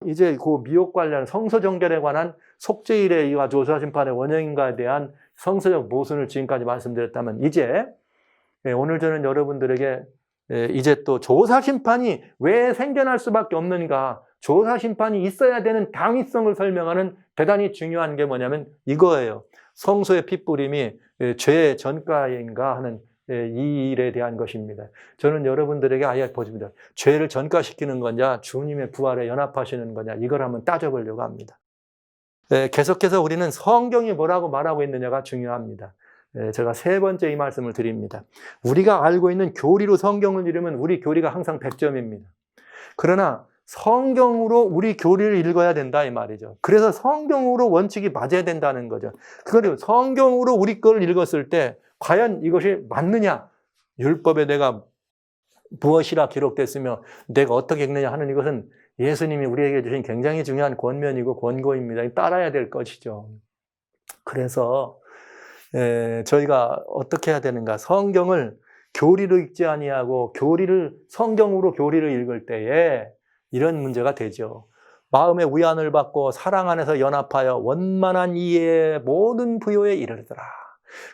이제 그 미혹 관련 성서 정결에 관한 속죄일의 조사 심판의 원형인가에 대한 성서적 모순을 지금까지 말씀드렸다면, 이제 오늘 저는 여러분들에게 이제 또 조사 심판이 왜 생겨날 수밖에 없는가, 조사 심판이 있어야 되는 당위성을 설명하는 대단히 중요한 게 뭐냐면 이거예요. 성소의 핏부림이 죄의 전가인가 하는 이 일에 대한 것입니다. 저는 여러분들에게 아예 보십니다. 죄를 전가시키는 거냐, 주님의 부활에 연합하시는 거냐, 이걸 한번 따져보려고 합니다. 계속해서 우리는 성경이 뭐라고 말하고 있느냐가 중요합니다. 제가 세 번째 이 말씀을 드립니다. 우리가 알고 있는 교리로 성경을 읽으면 우리 교리가 항상 100점입니다. 그러나 성경으로 우리 교리를 읽어야 된다 이 말이죠. 그래서 성경으로 원칙이 맞아야 된다는 거죠. 그리고 성경으로 우리 걸 읽었을 때 과연 이것이 맞느냐, 율법에 내가 무엇이라 기록됐으며 내가 어떻게 읽느냐 하는 이것은 예수님이 우리에게 주신 굉장히 중요한 권면이고 권고입니다. 따라야 될 것이죠. 그래서 저희가 어떻게 해야 되는가, 성경을 교리로 읽지 아니하고 성경으로 교리를 읽을 때에 이런 문제가 되죠. 마음의 위안을 받고 사랑 안에서 연합하여 원만한 이해의 모든 부요에 이르더라.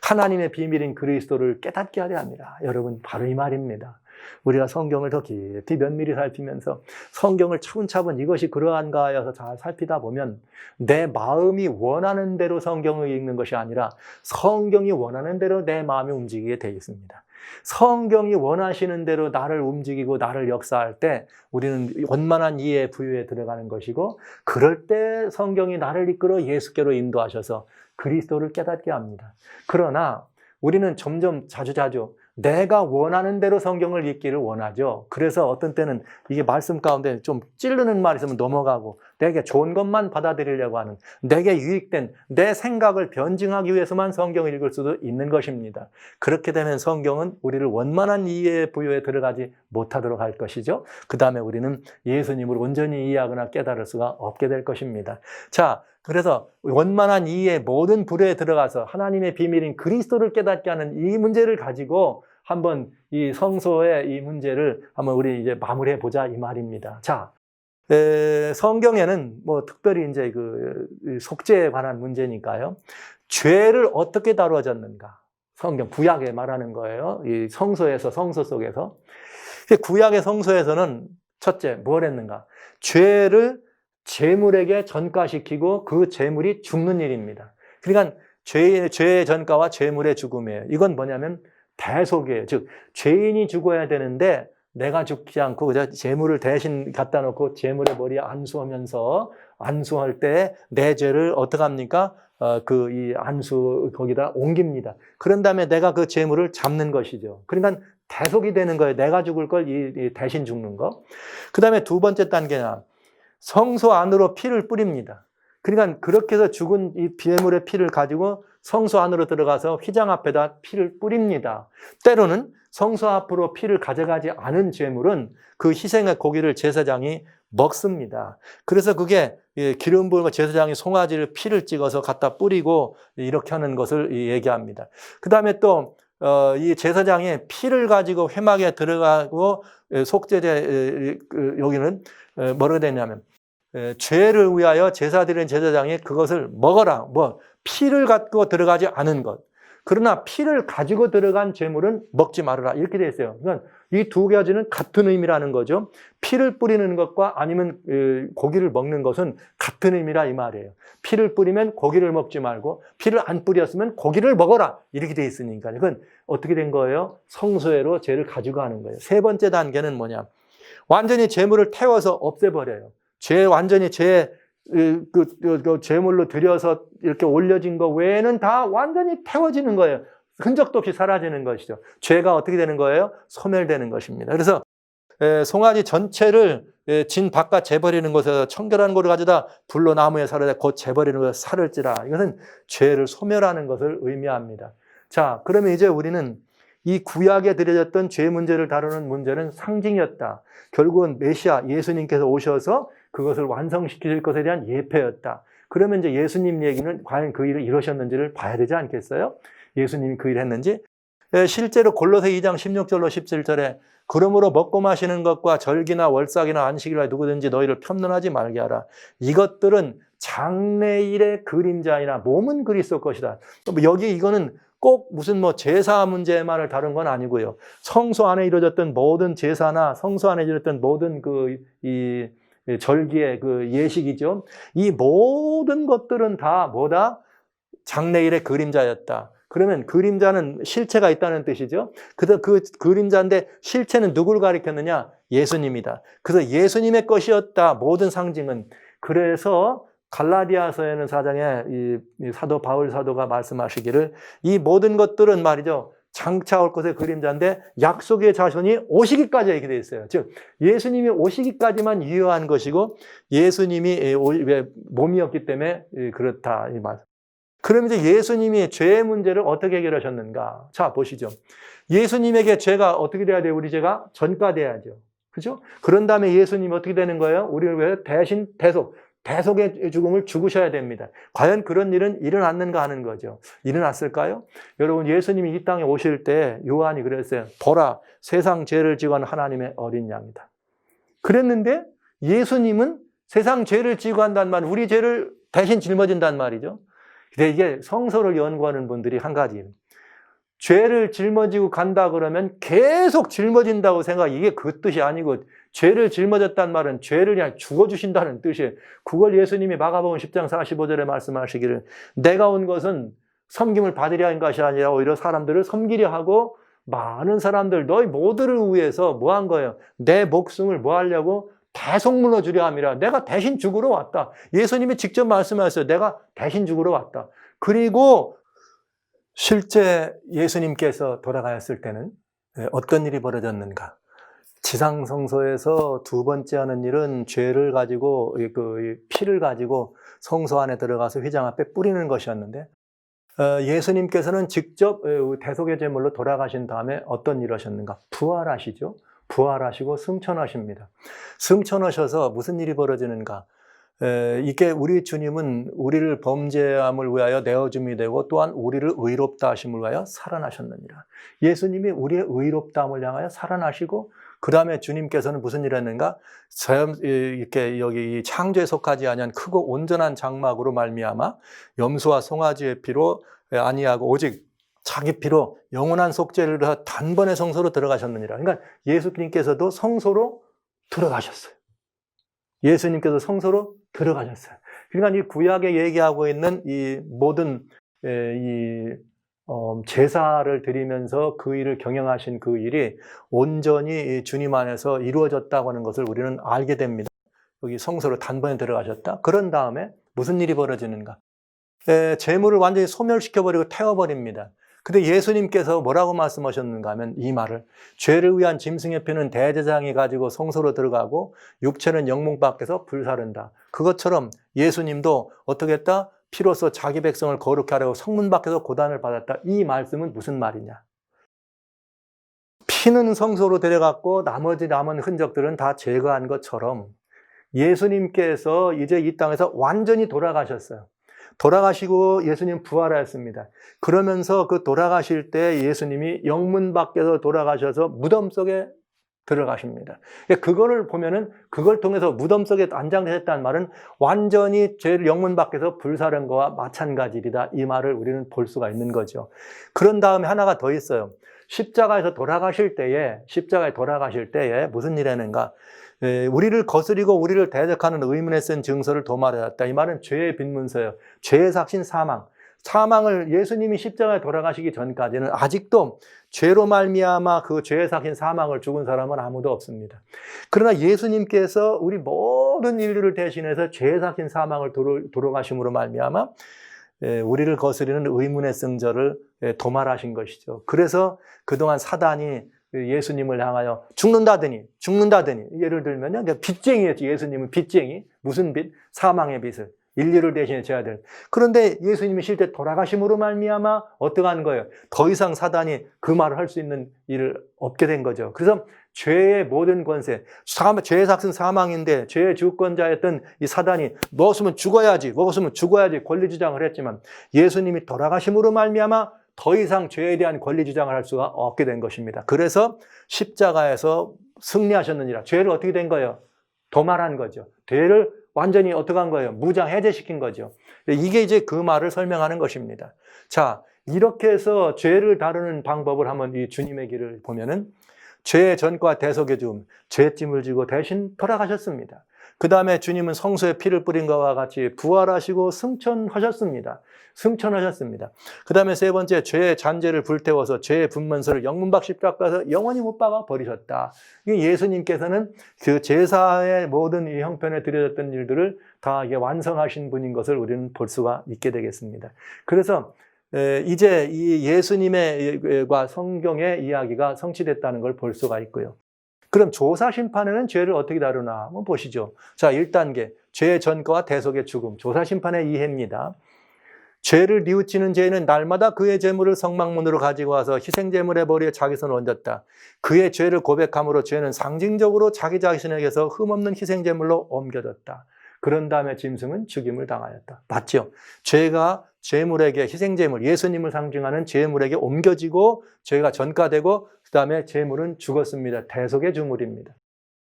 하나님의 비밀인 그리스도를 깨닫게 하려 합니다. 여러분, 바로 이 말입니다. 우리가 성경을 더 깊이 면밀히 살피면서 성경을 차분차분 이것이 그러한가 하여서 잘 살피다 보면 내 마음이 원하는 대로 성경을 읽는 것이 아니라 성경이 원하는 대로 내 마음이 움직이게 되어 있습니다. 성경이 원하시는 대로 나를 움직이고 나를 역사할 때 우리는 원만한 이해 부유에 들어가는 것이고, 그럴 때 성경이 나를 이끌어 예수께로 인도하셔서 그리스도를 깨닫게 합니다. 그러나 우리는 점점 자주자주 내가 원하는 대로 성경을 읽기를 원하죠. 그래서 어떤 때는 이게 말씀 가운데 좀 찌르는 말이 있으면 넘어가고, 내게 좋은 것만 받아들이려고 하는, 내게 유익된 내 생각을 변증하기 위해서만 성경을 읽을 수도 있는 것입니다. 그렇게 되면 성경은 우리를 원만한 이해 부여에 들어가지 못하도록 할 것이죠. 그 다음에 우리는 예수님을 온전히 이해하거나 깨달을 수가 없게 될 것입니다. 자, 그래서 원만한 이해의 모든 부류에 들어가서 하나님의 비밀인 그리스도를 깨닫게 하는 이 문제를 가지고 한번 이 성소의 이 문제를 한번 우리 이제 마무리해 보자 이 말입니다. 자, 성경에는 뭐 특별히 이제 그 속죄에 관한 문제니까요. 죄를 어떻게 다루어졌는가? 성경 구약에 말하는 거예요. 이 성소에서, 성소 속에서. 구약의 성소에서는 첫째 뭘 했는가? 죄를 제물에게 전가시키고 그 제물이 죽는 일입니다. 그러니까 죄의 전가와 제물의 죽음이에요. 이건 뭐냐면 대속이에요. 즉 죄인이 죽어야 되는데 내가 죽지 않고 그저 제물을 대신 갖다 놓고 제물의 머리에 안수하면서, 안수할 때 내 죄를 어떻게 합니까? 이 안수 거기다 옮깁니다. 그런 다음에 내가 그 제물을 잡는 것이죠. 그러니까 대속이 되는 거예요. 내가 죽을 걸 이 대신 죽는 거. 그 다음에 두 번째 단계는 성소 안으로 피를 뿌립니다. 그러니까 그렇게 해서 죽은 이 제물의 피를 가지고 성소 안으로 들어가서 휘장 앞에다 피를 뿌립니다. 때로는 성소 앞으로 피를 가져가지 않은 제물은 그 희생의 고기를 제사장이 먹습니다. 그래서 그게 기름 부은 제사장이 송아지를 피를 찍어서 갖다 뿌리고 이렇게 하는 것을 얘기합니다. 그 다음에 또 이 제사장이 피를 가지고 회막에 들어가고 속죄제 여기는 뭐라고 되냐면 죄를 위하여 제사 드리는 제사장이 그것을 먹어라. 피를 갖고 들어가지 않은 것. 그러나 피를 가지고 들어간 제물은 먹지 말아라. 이렇게 되어 있어요. 그러니까 이 두 가지는 같은 의미라는 거죠. 피를 뿌리는 것과 아니면 고기를 먹는 것은 같은 의미라 이 말이에요. 피를 뿌리면 고기를 먹지 말고 피를 안 뿌렸으면 고기를 먹어라. 이렇게 되어 있으니까. 그건 어떻게 된 거예요? 성소회로 죄를 가지고 가는 거예요. 세 번째 단계는 뭐냐? 완전히 제물을 태워서 없애버려요. 완전히 제물로 들여서 이렇게 올려진 거 외에는 다 완전히 태워지는 거예요. 흔적도 없이 사라지는 것이죠. 죄가 어떻게 되는 거예요? 소멸되는 것입니다. 그래서 송아지 전체를 진 바깥 재버리는 곳에서 청결한 고를 가져다 불로 나무에 살을 곧 재버리는 것에 살을 찌라. 이것은 죄를 소멸하는 것을 의미합니다. 자, 그러면 이제 우리는 이 구약에 드려졌던 죄 문제를 다루는 문제는 상징이었다. 결국은 메시아 예수님께서 오셔서 그것을 완성시킬 것에 대한 예표였다. 그러면 이제 예수님 얘기는 과연 그 일을 이루셨는지를 봐야 되지 않겠어요? 예수님이 그 일을 했는지. 실제로 골로새 2장 16절로 17절에 그러므로 먹고 마시는 것과 절기나 월삭이나 안식일에 누구든지 너희를 편론하지 말게 하라. 이것들은 장래일의 그림자이나 몸은 그리스도 것이다. 여기 이거는 꼭 무슨 제사 문제만을 다룬 건 아니고요. 성소 안에 이루어졌던 모든 제사나 성소 안에 이루어졌던 모든 이 절기의 그 예식이죠. 이 모든 것들은 다 뭐다? 장래일의 그림자였다. 그러면 그림자는 실체가 있다는 뜻이죠. 그래서 그 그림자인데 실체는 누구를 가리켰느냐? 예수님이다. 그래서 예수님의 것이었다. 모든 상징은. 그래서 갈라디아서에는 4장에 이 사도 바울 사도가 말씀하시기를 이 모든 것들은 말이죠. 장차 올 것의 그림자인데 약속의 자손이 오시기까지 이렇게 되어 있어요. 즉 예수님이 오시기까지만 유효한 것이고 예수님이 몸이었기 때문에 그렇다 이 말. 그럼 이제 예수님이 죄의 문제를 어떻게 해결하셨는가? 자, 보시죠. 예수님에게 죄가 어떻게 돼야 돼요? 우리 죄가 전가돼야죠. 그죠? 그런 다음에 예수님이 어떻게 되는 거예요? 우리를 위해 대신 대속의 죽음을 죽으셔야 됩니다. 과연 그런 일은 일어났는가 하는 거죠. 일어났을까요? 여러분, 예수님이 이 땅에 오실 때 요한이 그랬어요. 보라, 세상 죄를 지고 한 하나님의 어린 양이다. 그랬는데 예수님은 세상 죄를 지고 한단 말, 우리 죄를 대신 짊어진단 말이죠. 근데 이게 성서를 연구하는 분들이 한 가지, 죄를 짊어지고 간다 그러면 계속 짊어진다고 이게 그 뜻이 아니고, 죄를 짊어졌단 말은 죄를 그냥 죽어주신다는 뜻이에요. 그걸 예수님이 마가복음 10장 45절에 말씀하시기를 내가 온 것은 섬김을 받으려 한 것이 아니라 오히려 사람들을 섬기려 하고 많은 사람들 너희 모두를 위해서 뭐 한 거예요? 내 목숨을 뭐 하려고? 대속물로 주려 함이라. 내가 대신 죽으러 왔다. 예수님이 직접 말씀하셨어요. 내가 대신 죽으러 왔다. 그리고 실제 예수님께서 돌아가셨을 때는 어떤 일이 벌어졌는가? 지상성소에서 두 번째 하는 일은 죄를 가지고 그 피를 가지고 성소 안에 들어가서 휘장 앞에 뿌리는 것이었는데 예수님께서는 직접 대속의 제물로 돌아가신 다음에 어떤 일을 하셨는가? 부활하시죠. 부활하시고 승천하십니다. 승천하셔서 무슨 일이 벌어지는가? 이게 우리 주님은 우리를 범죄함을 위하여 내어줌이 되고 또한 우리를 의롭다 하심을 위하여 살아나셨느니라. 예수님이 우리의 의롭다함을 향하여 살아나시고 그 다음에 주님께서는 무슨 일을 했는가? 이렇게 여기 창조에 속하지 아니한 크고 온전한 장막으로 말미암아 염소와 송아지의 피로 아니하고 오직 자기 피로 영원한 속죄를 위하여 단번에 성소로 들어가셨느니라. 그러니까 예수님께서도 성소로 들어가셨어요. 예수님께서 성소로 들어가셨어요. 그러니까 이 구약에 얘기하고 있는 이 모든 제사를 드리면서 그 일을 경영하신 그 일이 온전히 주님 안에서 이루어졌다고 하는 것을 우리는 알게 됩니다. 여기 성소로 단번에 들어가셨다. 그런 다음에 무슨 일이 벌어지는가? 재물을 완전히 소멸시켜버리고 태워버립니다. 근데 예수님께서 뭐라고 말씀하셨는가 하면 이 말을 죄를 위한 짐승의 피는 대제사장이 가지고 성소로 들어가고 육체는 영문 밖에서 불사른다. 그것처럼 예수님도 어떻게 했다? 피로써 자기 백성을 거룩히 하려고 성문 밖에서 고단을 받았다. 이 말씀은 무슨 말이냐? 피는 성소로 데려갔고 나머지 남은 흔적들은 다 제거한 것처럼 예수님께서 이제 이 땅에서 완전히 돌아가셨어요. 돌아가시고 예수님 부활하였습니다. 그러면서 그 돌아가실 때 예수님이 영문 밖에서 돌아가셔서 무덤 속에 들어가십니다. 그거를 보면은 그걸 통해서 무덤 속에 안장되셨다는 말은 완전히 죄를 영문 밖에서 불사른 거와 마찬가지이다. 이 말을 우리는 볼 수가 있는 거죠. 그런 다음에 하나가 더 있어요. 십자가에 돌아가실 때에 무슨 일을 했는가? 우리를 거스리고 우리를 대적하는 의문에 쓴 증서를 도말하였다. 이 말은 죄의 빈문서예요. 죄의 삭신 사망을 예수님이 십자가에 돌아가시기 전까지는 아직도 죄로 말미암아 그 죄의 삭신 사망을 죽은 사람은 아무도 없습니다. 그러나 예수님께서 우리 모든 인류를 대신해서 죄의 삭신 사망을 돌아가심으로 말미암아 우리를 거스리는 의문의 승저를 도말하신 것이죠. 그래서 그동안 사단이 예수님을 향하여 죽는다더니 예를 들면요, 빚쟁이였지. 예수님은 빚쟁이. 무슨 빚? 사망의 빚을 인류를 대신해 져야 될. 그런데 예수님이 실제 돌아가심으로 말미암아 어떻게 하는 거예요? 더 이상 사단이 그 말을 할 수 있는 일을 없게 된 거죠. 그래서 죄의 모든 권세, 죄의 삭은 사망인데 죄의 주권자였던 이 사단이 먹었으면 죽어야지 권리 주장을 했지만 예수님이 돌아가심으로 말미암아 더 이상 죄에 대한 권리 주장을 할 수가 없게 된 것입니다. 그래서 십자가에서 승리하셨느니라. 죄를 어떻게 된 거예요? 도말한 거죠. 죄를 완전히 어떻게 한 거예요? 무장 해제시킨 거죠. 이게 이제 그 말을 설명하는 것입니다. 자, 이렇게 해서 죄를 다루는 방법을 한번 이 주님의 길을 보면은 죄의 전과 대속의 죽음, 죄짐을 지고 대신 돌아가셨습니다. 그 다음에 주님은 성소에 피를 뿌린 것과 같이 부활하시고 승천하셨습니다. 그 다음에 세 번째, 죄의 잔재를 불태워서 죄의 분문서를 영문박 십자가에서 영원히 못 박아 버리셨다. 예수님께서는 그 제사의 모든 이 형편에 드려졌던 일들을 다 이게 완성하신 분인 것을 우리는 볼 수가 있게 되겠습니다. 그래서 이제 이 예수님과 성경의 이야기가 성취됐다는 걸 볼 수가 있고요. 그럼 조사 심판에는 죄를 어떻게 다루나 한번 보시죠. 자, 1단계 죄의 전과와 대속의 죽음, 조사 심판의 이해입니다. 죄를 뉘우치는 죄는 날마다 그의 재물을 성막문으로 가지고 와서 희생제물의 머리에 자기 손을 얹었다. 그의 죄를 고백함으로 죄는 상징적으로 자기 자신에게서 흠없는 희생제물로 옮겨졌다. 그런 다음에 짐승은 죽임을 당하였다. 맞죠? 죄가 제물에게, 희생제물, 예수님을 상징하는 제물에게 옮겨지고 죄가 전가되고 그 다음에 제물은 죽었습니다. 대속의 주물입니다.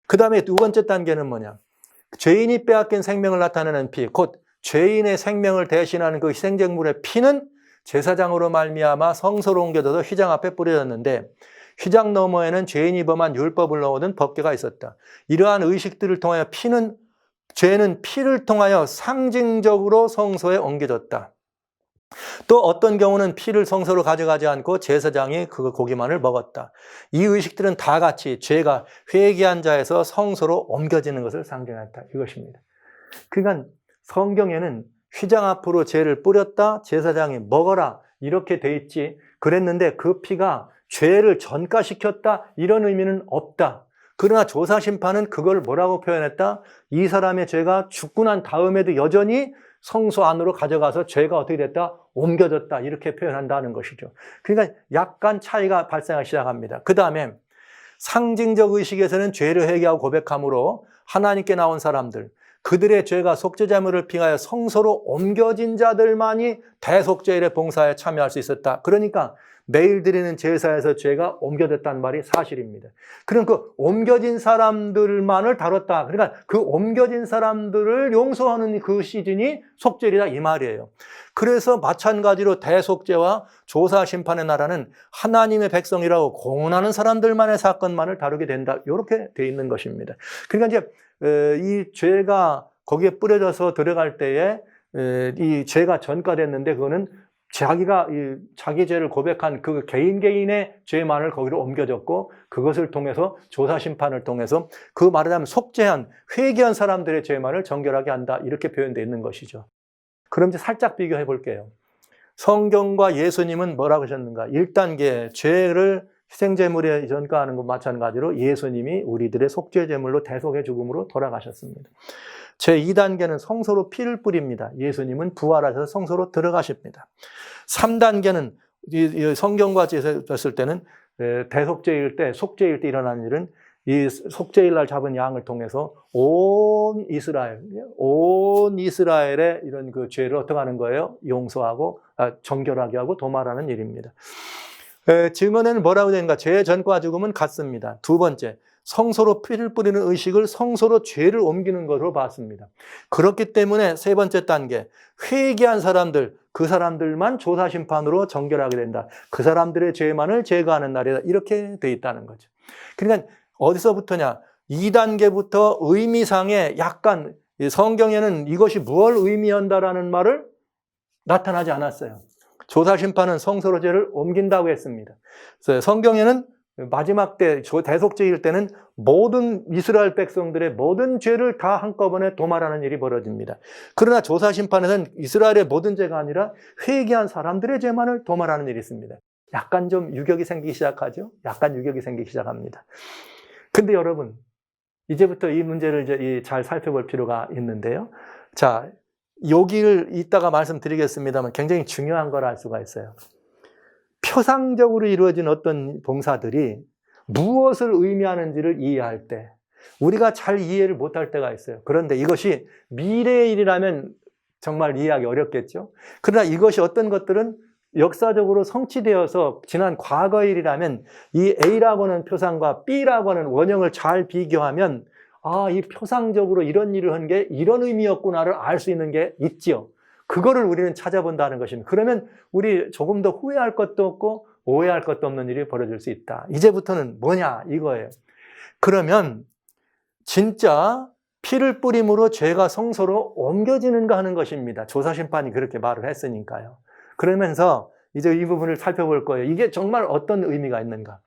그 다음에 두 번째 단계는 뭐냐? 죄인이 빼앗긴 생명을 나타내는 피, 곧 죄인의 생명을 대신하는 그 희생제물의 피는 제사장으로 말미암아 성소로 옮겨져서 휘장 앞에 뿌려졌는데 휘장 너머에는 죄인이 범한 율법을 넣어둔 법궤가 있었다. 이러한 의식들을 통하여 죄는 피를 통하여 상징적으로 성소에 옮겨졌다. 또 어떤 경우는 피를 성소로 가져가지 않고 제사장이 그 고기만을 먹었다. 이 의식들은 다 같이 죄가 회개한 자에서 성소로 옮겨지는 것을 상징했다. 이것입니다. 그러니까 성경에는 휘장 앞으로 죄를 뿌렸다, 제사장이 먹어라 이렇게 돼 있지, 그랬는데 그 피가 죄를 전가시켰다 이런 의미는 없다. 그러나 조사심판은 그걸 뭐라고 표현했다? 이 사람의 죄가 죽고 난 다음에도 여전히 성소 안으로 가져가서 죄가 어떻게 됐다? 옮겨졌다. 이렇게 표현한다는 것이죠. 그러니까 약간 차이가 발생하기 시작합니다. 그 다음에 상징적 의식에서는 죄를 회개하고 고백함으로 하나님께 나온 사람들, 그들의 죄가 속죄제물을 피하여 성소로 옮겨진 자들만이 대속죄일의 봉사에 참여할 수 있었다. 그러니까 매일 드리는 제사에서 죄가 옮겨졌다는 말이 사실입니다. 그럼 그 옮겨진 사람들만을 다뤘다. 그러니까 그 옮겨진 사람들을 용서하는 그 시즌이 속죄일이다 이 말이에요. 그래서 마찬가지로 대속죄와 조사심판의 나라는 하나님의 백성이라고 공언하는 사람들만의 사건만을 다루게 된다. 이렇게 돼 있는 것입니다. 그러니까 이제 이 죄가 거기에 뿌려져서 들어갈 때에 이 죄가 전가됐는데 그거는 자기가 자기 죄를 고백한 그 개인의 죄만을 거기로 옮겨졌고 그것을 통해서 조사심판을 통해서 그 말하자면 속죄한 회개한 사람들의 죄만을 정결하게 한다 이렇게 표현되어 있는 것이죠. 그럼 이제 살짝 비교해 볼게요. 성경과 예수님은 뭐라고 하셨는가? 1단계 죄를 희생제물에 전가하는 것 마찬가지로 예수님이 우리들의 속죄제물로 대속의 죽음으로 돌아가셨습니다. 제2단계는 성소로 피를 뿌립니다. 예수님은 부활하셔서 성소로 들어가십니다. 3단계는 성경과 봤을 때는 대속죄일 때, 속죄일 때 일어나는 일은 이 속죄일 날 잡은 양을 통해서 온 이스라엘의 이런 그 죄를 어떻게 하는 거예요? 용서하고 정결하게 하고 도말하는 일입니다. 증언에는 뭐라고 되는가? 죄의 전과 죽음은 같습니다. 두 번째, 성소로 피를 뿌리는 의식을 성소로 죄를 옮기는 것으로 봤습니다. 그렇기 때문에 세 번째 단계, 회개한 사람들, 그 사람들만 조사심판으로 정결하게 된다. 그 사람들의 죄만을 제거하는 날이다. 이렇게 돼 있다는 거죠. 그러니까 어디서부터냐? 2단계부터 의미상에 약간 성경에는 이것이 무엇을 의미한다라는 말을 나타나지 않았어요. 조사심판은 성소로 죄를 옮긴다고 했습니다. 그래서 성경에는 마지막 때 대속죄일 때는 모든 이스라엘 백성들의 모든 죄를 다 한꺼번에 도말하는 일이 벌어집니다. 그러나 조사심판에서는 이스라엘의 모든 죄가 아니라 회개한 사람들의 죄만을 도말하는 일이 있습니다. 약간 좀 유격이 생기기 시작하죠. 약간 유격이 생기기 시작합니다. 근데 여러분, 이제부터 이 문제를 이제 잘 살펴볼 필요가 있는데요. 자, 여기를 이따가 말씀드리겠습니다만 굉장히 중요한 걸 알 수가 있어요. 표상적으로 이루어진 어떤 봉사들이 무엇을 의미하는지를 이해할 때 우리가 잘 이해를 못할 때가 있어요. 그런데 이것이 미래의 일이라면 정말 이해하기 어렵겠죠. 그러나 이것이 어떤 것들은 역사적으로 성취되어서 지난 과거 일이라면 이 A라고 하는 표상과 B라고 하는 원형을 잘 비교하면 아, 이 표상적으로 이런 일을 한 게 이런 의미였구나를 알 수 있는 게 있지요. 그거를 우리는 찾아본다는 것입니다. 그러면 우리 조금 더 후회할 것도 없고 오해할 것도 없는 일이 벌어질 수 있다. 이제부터는 뭐냐 이거예요. 그러면 진짜 피를 뿌림으로 죄가 성소로 옮겨지는가 하는 것입니다. 조사심판이 그렇게 말을 했으니까요. 그러면서 이제 이 부분을 살펴볼 거예요. 이게 정말 어떤 의미가 있는가.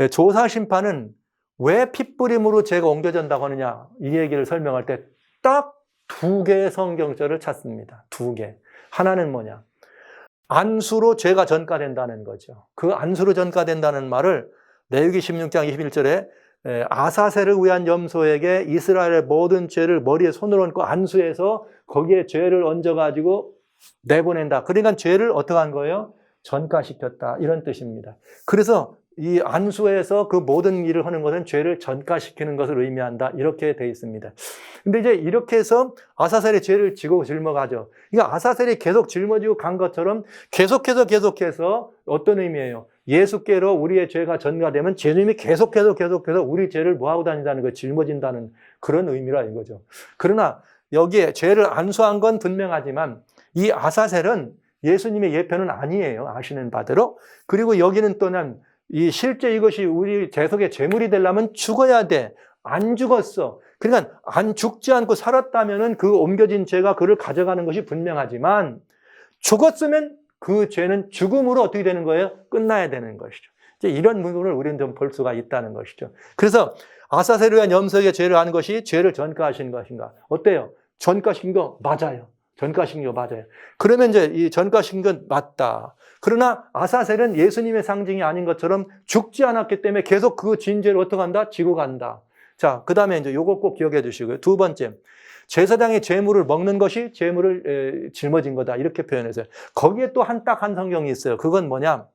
조사심판은 왜 피 뿌림으로 죄가 옮겨진다고 하느냐 이 얘기를 설명할 때 딱 두 개의 성경절을 찾습니다. 두 개. 하나는 뭐냐. 안수로 죄가 전가된다는 거죠. 그 안수로 전가된다는 말을 레위기 16장 21절에 아사셀을 위한 염소에게 이스라엘의 모든 죄를 머리에 손을 얹고 안수해서 거기에 죄를 얹어가지고 내보낸다. 그러니까 죄를 어떻게 한 거예요? 전가시켰다. 이런 뜻입니다. 그래서 이 안수에서 그 모든 일을 하는 것은 죄를 전가시키는 것을 의미한다. 이렇게 되어 있습니다. 근데 이제 이렇게 해서 아사셀이 죄를 지고 짊어가죠. 그러니까 아사셀이 계속 짊어지고 간 것처럼 계속해서 어떤 의미예요? 예수께로 우리의 죄가 전가되면 죄님이 계속해서 우리 죄를 뭐하고 다닌다는 거 짊어진다는 그런 의미라 이거죠. 그러나 여기에 죄를 안수한 건 분명하지만 이 아사셀은 예수님의 예표는 아니에요. 아시는 바대로. 그리고 여기는 또한 이 실제 이것이 우리 재석의 제물이 되려면 죽어야 돼. 안 죽었어. 그러니까 안 죽지 않고 살았다면은 그 옮겨진 죄가 그를 가져가는 것이 분명하지만 죽었으면 그 죄는 죽음으로 어떻게 되는 거예요? 끝나야 되는 것이죠. 이제 이런 부분을 우리는 좀 볼 수가 있다는 것이죠. 그래서 아사셀을 위한 염소에게 죄를 한 것이 죄를 전가하신 것인가? 어때요? 전가시킨 거 맞아요. 전가시킨 거 맞아요. 그러면 이제 이 전가시킨 건 맞다. 그러나 아사셀은 예수님의 상징이 아닌 것처럼 죽지 않았기 때문에 계속 그 진죄를 어떻게 한다? 지고 간다. 자, 그 다음에 이제 요거 꼭 기억해 주시고요. 두 번째, 제사장의 제물을 먹는 것이 제물을 짊어진 거다. 이렇게 표현했어요. 거기에 또 딱 한 성경이 있어요. 그건 뭐냐?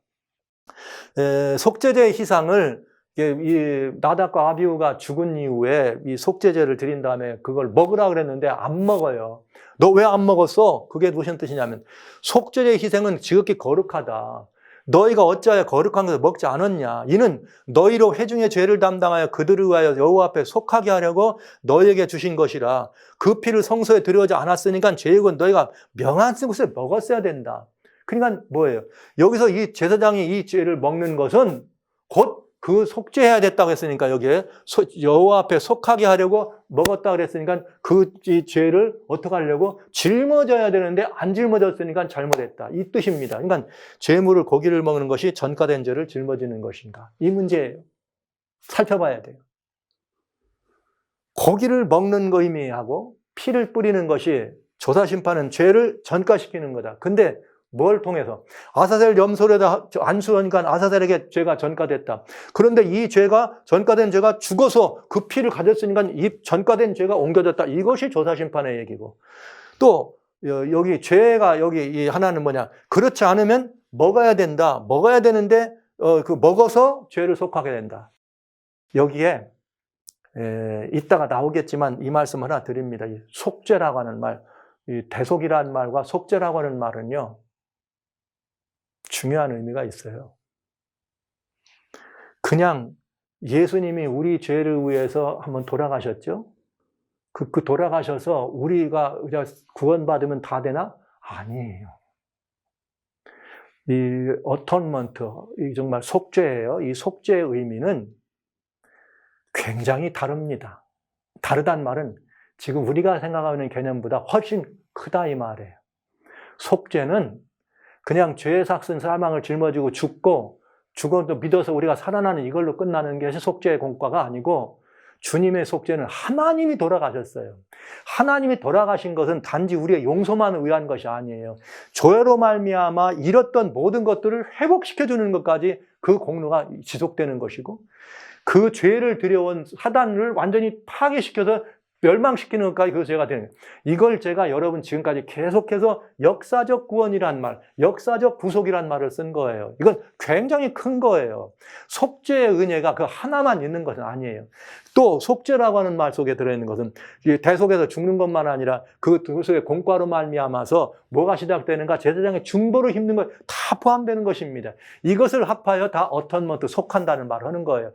속죄제의 희상을 이 나답과 아비후가 죽은 이후에 이 속죄제를 드린 다음에 그걸 먹으라 그랬는데 안 먹어요. 너 왜 안 먹었어? 그게 무슨 뜻이냐면 속죄제의 희생은 지극히 거룩하다. 너희가 어찌하여 거룩한 것을 먹지 않았냐? 이는 너희로 회중의 죄를 담당하여 그들을 위하여 여호와 앞에 속하게 하려고 너희에게 주신 것이라. 그 피를 성소에 들여오지 않았으니까 죄육은 너희가 명한 것을 먹었어야 된다. 그러니까 뭐예요? 여기서 이 제사장이 이 죄를 먹는 것은 곧 그 속죄해야 됐다고 했으니까 여기에 여호와 앞에 속하게 하려고 먹었다 그랬으니까 그 죄를 어떻게 하려고 짊어져야 되는데 안 짊어졌으니까 잘못했다. 이 뜻입니다. 그러니까 죄물을 고기를 먹는 것이 전가된 죄를 짊어지는 것인가. 이 문제예요. 살펴봐야 돼요. 고기를 먹는 거 의미하고 피를 뿌리는 것이 조사심판은 죄를 전가시키는 거다. 근데 뭘 통해서? 아사셀 염소에다 안수하니까 아사셀에게 죄가 전가됐다. 그런데 이 죄가, 전가된 죄가 죽어서 그 피를 가졌으니까 이 전가된 죄가 옮겨졌다. 이것이 조사심판의 얘기고. 또, 여기 죄가, 여기 이 하나는 뭐냐. 그렇지 않으면 먹어야 된다. 먹어야 되는데, 먹어서 죄를 속하게 된다. 여기에, 이따가 나오겠지만 이 말씀 하나 드립니다. 이 속죄라고 하는 말, 이 대속이라는 말과 속죄라고 하는 말은요, 중요한 의미가 있어요. 그냥 예수님이 우리 죄를 위해서 한번 돌아가셨죠? 그 돌아가셔서 우리가 구원받으면 다 되나? 아니에요. 이 어톤먼트, 이 정말 속죄예요. 이 속죄의 의미는 굉장히 다릅니다. 다르단 말은 지금 우리가 생각하는 개념보다 훨씬 크다 이 말이에요. 속죄는 그냥 죄의 삭슨 사망을 짊어지고 죽어도 믿어서 우리가 살아나는 이걸로 끝나는 것이 속죄의 공과가 아니고 주님의 속죄는 하나님이 돌아가셨어요. 하나님이 돌아가신 것은 단지 우리의 용서만 위한 것이 아니에요. 죄로 말미암아 잃었던 모든 것들을 회복시켜주는 것까지 그 공로가 지속되는 것이고 그 죄를 들여온 사단을 완전히 파괴시켜서 멸망시키는 것까지 그 죄가 되는 거예요. 이걸 제가 여러분 지금까지 계속해서 역사적 구원이란 말, 역사적 구속이란 말을 쓴 거예요. 이건 굉장히 큰 거예요. 속죄의 은혜가 그 하나만 있는 것은 아니에요. 또 속죄라고 하는 말 속에 들어있는 것은 대속에서 죽는 것만 아니라 그 속에 공과로 말미암아서 뭐가 시작되는가? 제사장의 중보를 힘든 것 다 포함되는 것입니다. 이것을 합하여 다 어턴먼트 속한다는 말을 하는 거예요.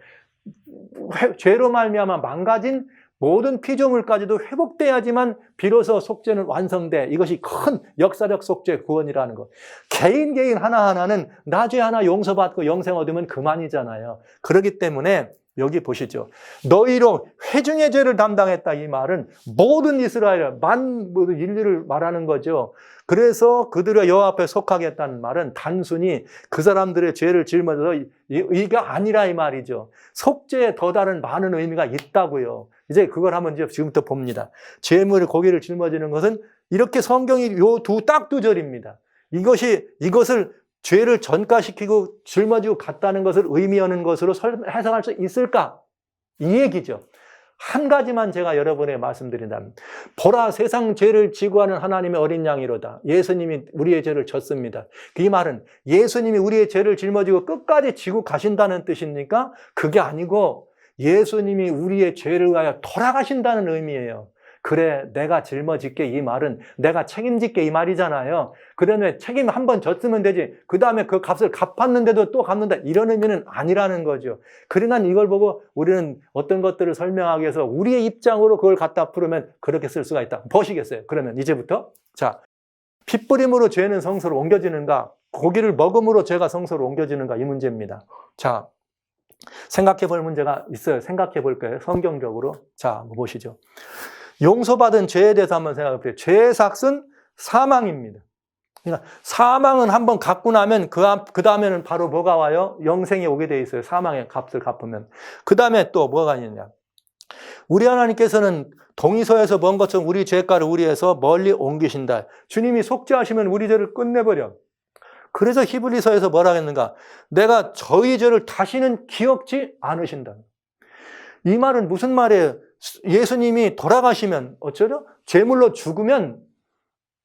죄로 말미암아 망가진 모든 피조물까지도 회복돼야지만 비로소 속죄는 완성돼. 이것이 큰 역사적 속죄 구원이라는 것. 개인 하나하나는 나 죄 하나 용서받고 영생 얻으면 그만이잖아요. 그렇기 때문에 여기 보시죠. 너희로 회중의 죄를 담당했다. 이 말은 모든 이스라엘, 모든 인류를 말하는 거죠. 그래서 그들의 여호와 앞에 속하게 했다는 말은 단순히 그 사람들의 죄를 짊어져서 이게 아니라 이 말이죠. 속죄에 더 다른 많은 의미가 있다고요. 이제 그걸 한번 이제 지금부터 봅니다. 죄물의 고기를 짊어지는 것은 이렇게 성경이 딱 두 절입니다. 이것을 죄를 전가시키고 짊어지고 갔다는 것을 의미하는 것으로 해석할 수 있을까? 이 얘기죠. 한 가지만 제가 여러분에게 말씀드린다면, 보라 세상 죄를 지고 하는 하나님의 어린 양이로다. 예수님이 우리의 죄를 졌습니다. 이 말은 예수님이 우리의 죄를 짊어지고 끝까지 지고 가신다는 뜻입니까? 그게 아니고 예수님이 우리의 죄를 위하여 돌아가신다는 의미예요. 그래, 내가 짊어질게. 이 말은 내가 책임질게. 이 말이잖아요. 그러면 책임 한 번 졌으면 되지. 그 다음에 그 값을 갚았는데도 또 갚는다. 이런 의미는 아니라는 거죠. 그러나 이걸 보고 우리는 어떤 것들을 설명하기 위해서 우리의 입장으로 그걸 갖다 풀으면 그렇게 쓸 수가 있다. 보시겠어요? 그러면 이제부터. 자, 핏부림으로 죄는 성소로 옮겨지는가? 고기를 먹음으로 죄가 성소로 옮겨지는가? 이 문제입니다. 자, 생각해 볼 문제가 있어요. 생각해 볼까요? 성경적으로. 자, 한번 보시죠. 용서받은 죄에 대해서 한번 생각해 보세요. 죄의 삭은 사망입니다. 그러니까 사망은 한번 갚고 나면 그 다음에는 바로 뭐가 와요? 영생이 오게 돼 있어요. 사망의 값을 갚으면. 그 다음에 또 뭐가 있느냐? 우리 하나님께서는 동의서에서 먼 것처럼 우리 죄가를 우리에서 멀리 옮기신다. 주님이 속죄하시면 우리 죄를 끝내버려. 그래서 히브리서에서 뭐라 했는가? 내가 저희 죄를 다시는 기억지 않으신다. 이 말은 무슨 말이에요? 예수님이 돌아가시면 어쩌죠? 제물로 죽으면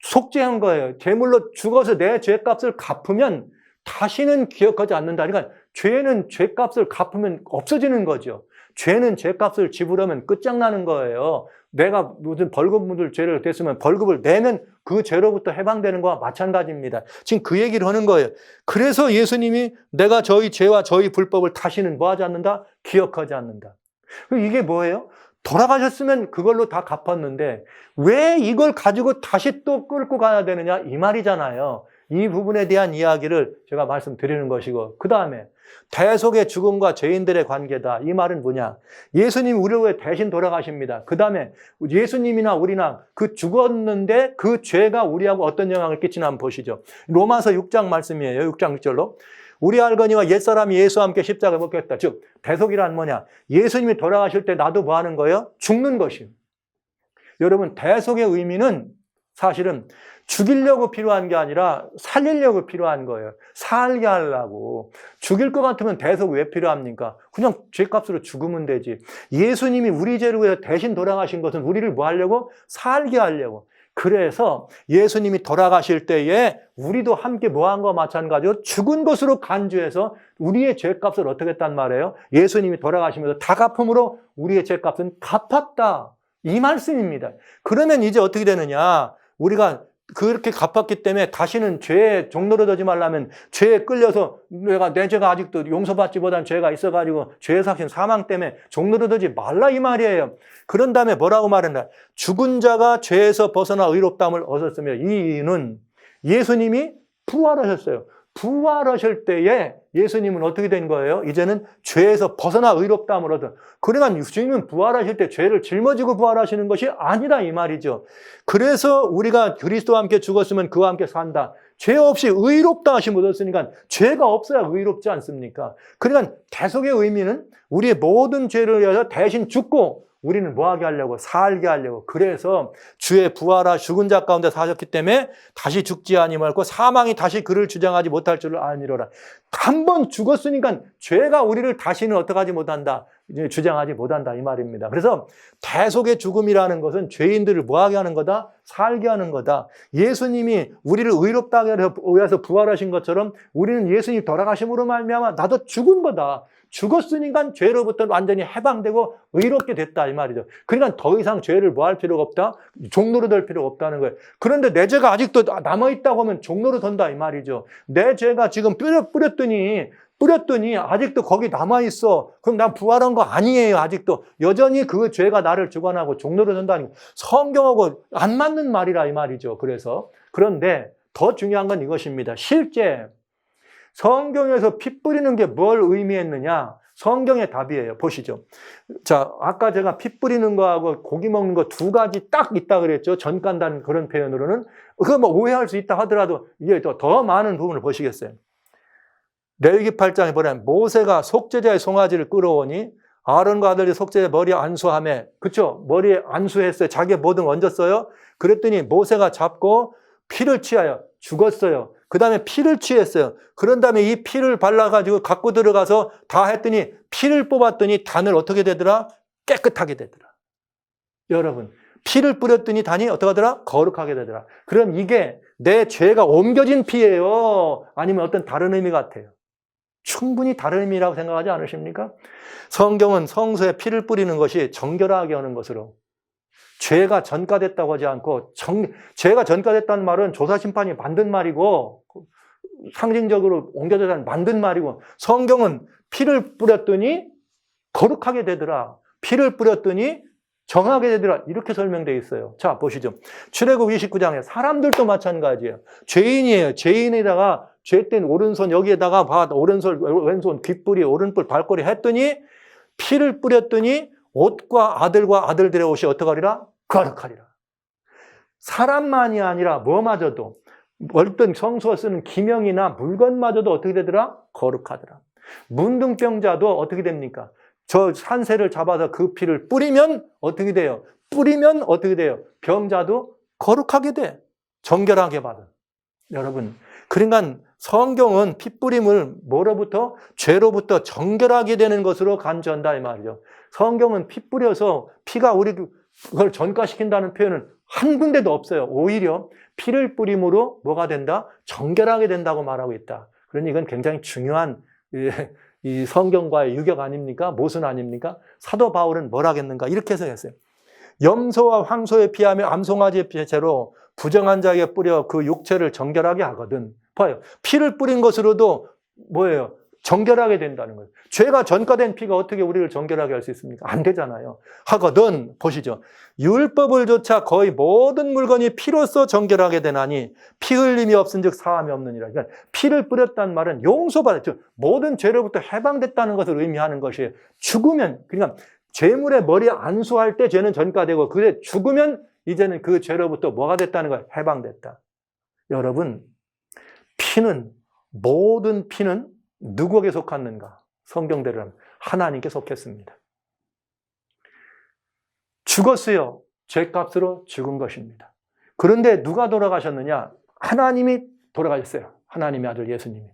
속죄한 거예요. 제물로 죽어서 내 죄값을 갚으면 다시는 기억하지 않는다. 그러니까 죄는 죄값을 갚으면 없어지는 거죠. 죄는 죄값을 지불하면 끝장나는 거예요. 내가 무슨 벌금을 죄를 됐으면 벌금을 내면 그 죄로부터 해방되는 거와 마찬가지입니다. 지금 그 얘기를 하는 거예요. 그래서 예수님이 내가 저희 죄와 저희 불법을 다시는 뭐 하지 않는다? 기억하지 않는다. 이게 뭐예요? 돌아가셨으면 그걸로 다 갚았는데 왜 이걸 가지고 다시 또 끌고 가야 되느냐? 이 말이잖아요. 이 부분에 대한 이야기를 제가 말씀드리는 것이고, 그 다음에 대속의 죽음과 죄인들의 관계다. 이 말은 뭐냐? 예수님이 우리를 위해 대신 돌아가십니다. 그 다음에 예수님이나 우리나 그 죽었는데 그 죄가 우리하고 어떤 영향을 끼치나 한번 보시죠. 로마서 6장 말씀이에요. 6장 6절로. 우리 알거니와 옛사람이 예수와 함께 십자가에 못 박혔다. 즉 대속이란 뭐냐? 예수님이 돌아가실 때 나도 뭐 하는 거예요? 죽는 것이에요. 여러분, 대속의 의미는 사실은 죽이려고 필요한 게 아니라 살리려고 필요한 거예요. 살게 하려고. 죽일 것 같으면 대속 왜 필요합니까? 그냥 죄값으로 죽으면 되지. 예수님이 우리 죄를 위해 대신 돌아가신 것은 우리를 뭐 하려고? 살게 하려고. 그래서 예수님이 돌아가실 때에 우리도 함께 뭐한 거와 마찬가지로 죽은 것으로 간주해서 우리의 죄값을 어떻게 했단 말이에요? 예수님이 돌아가시면서 다 갚음으로 우리의 죄값은 갚았다. 이 말씀입니다. 그러면 이제 어떻게 되느냐? 우리가 그렇게 갚았기 때문에 다시는 죄에 종노릇하지 말라면 죄에 끌려서 내 죄가 아직도 용서받지 못한 죄가 있어가지고 죄의 삭신 사망 때문에 종노릇하지 말라 이 말이에요. 그런 다음에 뭐라고 말했나? 죽은 자가 죄에서 벗어나 의롭다함을 얻었으며 이 이유는 예수님이 부활하셨어요. 부활하실 때에 예수님은 어떻게 된 거예요? 이제는 죄에서 벗어나 의롭다함을 얻은. 그러니까 주님은 부활하실 때 죄를 짊어지고 부활하시는 것이 아니라 이 말이죠. 그래서 우리가 그리스도와 함께 죽었으면 그와 함께 산다. 죄 없이 의롭다 하심을 얻었으니까 죄가 없어야 의롭지 않습니까? 그러니까 대속의 의미는 우리의 모든 죄를 위해서 대신 죽고 우리는 뭐 하게 하려고? 살게 하려고. 그래서 주의 부활하 죽은 자 가운데 사셨기 때문에 다시 죽지 아니하고 사망이 다시 그를 주장하지 못할 줄을 아니로라. 한 번 죽었으니까 죄가 우리를 다시는 어떻게 하지 못한다. 이제 주장하지 못한다 이 말입니다. 그래서 대속의 죽음이라는 것은 죄인들을 뭐하게 하는 거다? 살게 하는 거다. 예수님이 우리를 의롭다게 해서 부활하신 것처럼 우리는 예수님 돌아가심으로 말미암아 나도 죽은 거다. 죽었으니까 죄로부터 완전히 해방되고 의롭게 됐다 이 말이죠. 그러니까 더 이상 죄를 뭐 할 필요가 없다? 종로로 될 필요가 없다는 거예요. 그런데 내 죄가 아직도 남아있다고 하면 종로로 든다 이 말이죠. 내 죄가 지금 뿌렸더니 아직도 거기 남아있어. 그럼 난 부활한 거 아니에요. 아직도 여전히 그 죄가 나를 주관하고 종로로 든다는 거. 성경하고 안 맞는 말이라 이 말이죠. 그런데 더 중요한 건 이것입니다. 실제 성경에서 피 뿌리는 게 뭘 의미했느냐? 성경의 답이에요. 보시죠. 자, 아까 제가 피 뿌리는 거하고 고기 먹는 거 두 가지 딱 있다 그랬죠. 전간다는 그런 표현으로는. 그거 뭐 오해할 수 있다 하더라도 이게 더 많은 부분을 보시겠어요. 레위기 8장에 보면 모세가 속죄자의 송아지를 끌어오니 아론과 아들이 속죄자 머리에 안수하며, 그쵸? 머리에 안수했어요. 자기의 모든 얹었어요. 그랬더니 모세가 잡고 피를 취하여 죽었어요. 그 다음에 피를 취했어요. 그런 다음에 이 피를 발라가지고 갖고 들어가서 다 했더니 피를 뽑았더니 단을 어떻게 되더라? 깨끗하게 되더라. 여러분, 피를 뿌렸더니 단이 어떻게 하더라? 거룩하게 되더라. 그럼 이게 내 죄가 옮겨진 피예요? 아니면 어떤 다른 의미 같아요? 충분히 다른 의미라고 생각하지 않으십니까? 성경은 성소에 피를 뿌리는 것이 정결하게 하는 것으로, 죄가 전가됐다고 하지 않고, 죄가 전가됐다는 말은 조사심판이 만든 말이고 상징적으로 옮겨져서 만든 말이고, 성경은 피를 뿌렸더니 거룩하게 되더라, 피를 뿌렸더니 정하게 되더라, 이렇게 설명되어 있어요. 자, 보시죠. 출애굽 29장에 사람들도 마찬가지예요. 죄인이에요. 죄인에다가 죄된 오른손 여기에다가 오른손, 왼손, 귓불이, 오른뿔, 발꼬리 했더니 피를 뿌렸더니 옷과 아들들의 옷이 어떻게 하리라? 거룩하리라. 사람만이 아니라 뭐마저도, 어떤 성소에 쓰는 기명이나 물건마저도 어떻게 되더라? 거룩하더라. 문둥병자도 어떻게 됩니까? 저 산새를 잡아서 그 피를 뿌리면 어떻게 돼요? 뿌리면 어떻게 돼요? 병자도 거룩하게 돼. 정결하게 받아. 여러분, 그러니까 성경은 핏뿌림을 뭐로부터? 죄로부터 정결하게 되는 것으로 간주한다 이 말이죠. 성경은 피 뿌려서 피가 그걸 전가시킨다는 표현은 한 군데도 없어요. 오히려 피를 뿌림으로 뭐가 된다? 정결하게 된다고 말하고 있다. 그러니 이건 굉장히 중요한 이 성경과의 유격 아닙니까? 모순 아닙니까? 사도 바울은 뭘 하겠는가? 이렇게 해석했어요. 염소와 황소의 피하며 암송아지의 피채로 부정한 자에게 뿌려 그 육체를 정결하게 하거든. 봐요. 피를 뿌린 것으로도 뭐예요? 정결하게 된다는 거예요. 죄가 전가된 피가 어떻게 우리를 정결하게 할 수 있습니까? 안 되잖아요. 하거든, 보시죠. 율법을 조차 거의 모든 물건이 피로써 정결하게 되나니 피 흘림이 없은즉 사함이 없느니라. 그러니까 피를 뿌렸다는 말은 용서받았죠. 모든 죄로부터 해방됐다는 것을 의미하는 것이에요. 죽으면, 그러니까 죄물의 머리에 안수할 때 죄는 전가되고, 그래 죽으면 이제는 그 죄로부터 뭐가 됐다는 거예요? 해방됐다. 여러분, 모든 피는 누구에게 속했는가? 성경대로는 하나님께 속했습니다. 죽었어요. 죄값으로 죽은 것입니다. 그런데 누가 돌아가셨느냐? 하나님이 돌아가셨어요. 하나님의 아들 예수님이.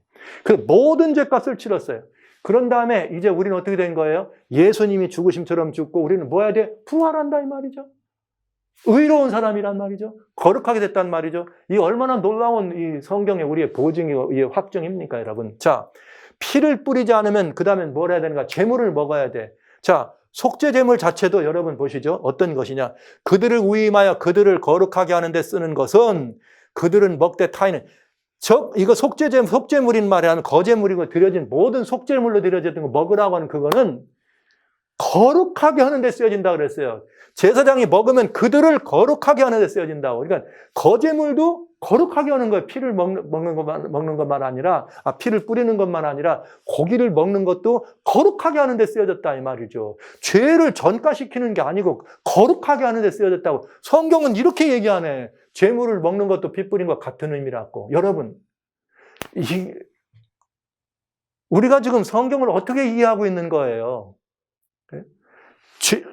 그 모든 죄값을 치렀어요. 그런 다음에 이제 우리는 어떻게 된 거예요? 예수님이 죽으심처럼 죽고 우리는 뭐 해야 돼? 부활한다 이 말이죠. 의로운 사람이란 말이죠. 거룩하게 됐단 말이죠. 이 얼마나 놀라운 이 성경의 우리의 보증이고 이 확증입니까, 여러분? 자, 피를 뿌리지 않으면 그 다음엔 뭘 해야 되는가? 제물을 먹어야 돼. 자, 속죄 제물 자체도 여러분 보시죠. 어떤 것이냐? 그들을 위임하여 그들을 거룩하게 하는 데 쓰는 것은 그들은 먹되 타인은 이거 속죄물인 말이 아니라 거제물이고 드려진 모든 속죄물로 드려졌던 거 먹으라고 하는 그거는 거룩하게 하는 데 쓰여진다 그랬어요. 제사장이 먹으면 그들을 거룩하게 하는 데 쓰여진다고. 그러니까 거제물도 거룩하게 하는 거예요. 피를 먹는 것만 아니라, 피를 뿌리는 것만 아니라 고기를 먹는 것도 거룩하게 하는 데 쓰여졌다 이 말이죠. 죄를 전가시키는 게 아니고 거룩하게 하는 데 쓰여졌다고. 성경은 이렇게 얘기하네. 죄물을 먹는 것도 피 뿌린 것 같은 의미라고. 여러분, 우리가 지금 성경을 어떻게 이해하고 있는 거예요?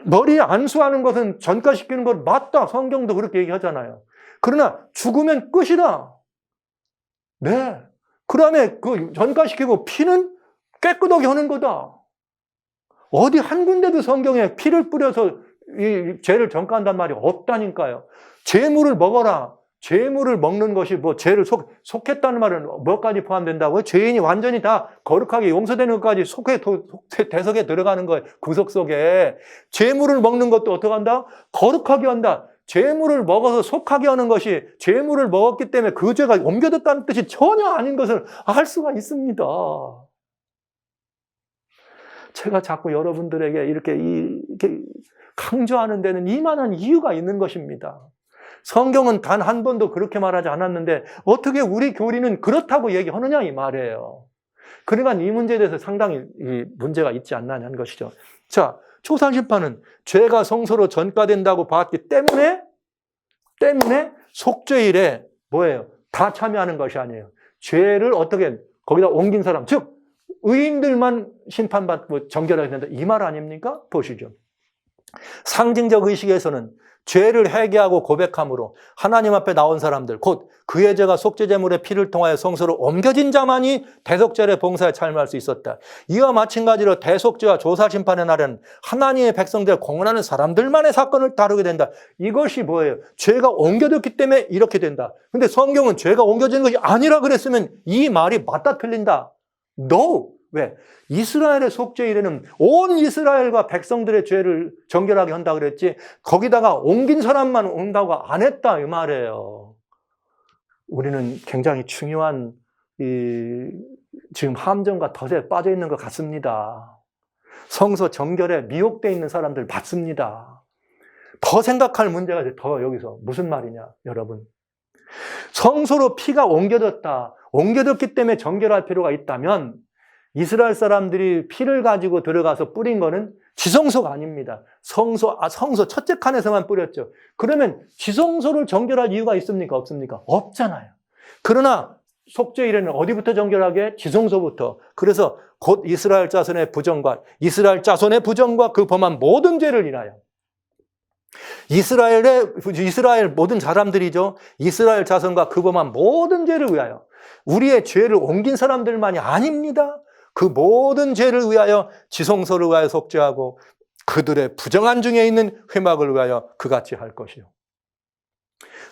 머리에 안수하는 것은 전가시키는 것 맞다. 성경도 그렇게 얘기하잖아요. 그러나 죽으면 끝이다. 네. 그 다음에 그 전가시키고 피는 깨끗하게 하는 거다. 어디 한 군데도 성경에 피를 뿌려서 이 죄를 전가한단 말이 없다니까요. 죄물을 먹어라. 죄물을 먹는 것이 뭐 죄를 속했다는 말은 뭐까지 포함된다고요? 죄인이 완전히 다 거룩하게 용서되는 것까지 대속에 들어가는 거예요. 구속 속에. 죄물을 먹는 것도 어떻게 한다? 거룩하게 한다. 죄물을 먹어서 속하게 하는 것이 죄물을 먹었기 때문에 그 죄가 옮겨졌다는 뜻이 전혀 아닌 것을 알 수가 있습니다. 제가 자꾸 여러분들에게 이렇게 강조하는 데는 이만한 이유가 있는 것입니다. 성경은 단 한 번도 그렇게 말하지 않았는데 어떻게 우리 교리는 그렇다고 얘기하느냐 이 말이에요. 그러니까 이 문제에 대해서 상당히 문제가 있지 않느냐는 것이죠. 자, 초산심판은 죄가 성소로 전가된다고 봤기 때문에 속죄일에 뭐예요? 다 참여하는 것이 아니에요. 죄를 어떻게 거기다 옮긴 사람, 즉 의인들만 심판받고 정결하게 된다. 이 말 아닙니까? 보시죠. 상징적 의식에서는 죄를 회개하고 고백함으로 하나님 앞에 나온 사람들, 곧 그의 죄가 속죄제물의 피를 통하여 성소로 옮겨진 자만이 대속죄의 봉사에 참여할 수 있었다. 이와 마찬가지로 대속죄와 조사심판의 날에는 하나님의 백성들 공헌하는 사람들만의 사건을 다루게 된다. 이것이 뭐예요? 죄가 옮겨졌기 때문에 이렇게 된다. 근데 성경은 죄가 옮겨진 것이 아니라 그랬으면 이 말이 맞다 틀린다. No! 왜? 이스라엘의 속죄일에는 온 이스라엘과 백성들의 죄를 정결하게 한다 그랬지 거기다가 옮긴 사람만 온다고 안 했다 이 말이에요. 우리는 굉장히 중요한 지금 함정과 덫에 빠져 있는 것 같습니다. 성소 정결에 미혹되어 있는 사람들 맞습니다. 더 생각할 문제가 더 여기서 무슨 말이냐 여러분. 성소로 피가 옮겨졌다. 옮겨졌기 때문에 정결할 필요가 있다면 이스라엘 사람들이 피를 가지고 들어가서 뿌린 거는 지성소가 아닙니다. 성소 첫째 칸에서만 뿌렸죠. 그러면 지성소를 정결할 이유가 있습니까? 없습니까? 없잖아요. 그러나 속죄일에는 어디부터 정결하게? 지성소부터. 그래서 곧 이스라엘 자손의 부정과 그 범한 모든 죄를 인하여 이스라엘 모든 사람들이죠. 이스라엘 자손과 그 범한 모든 죄를 위하여 우리의 죄를 옮긴 사람들만이 아닙니다. 그 모든 죄를 위하여 지성소를 위하여 속죄하고 그들의 부정한 중에 있는 회막을 위하여 그같이 할 것이요.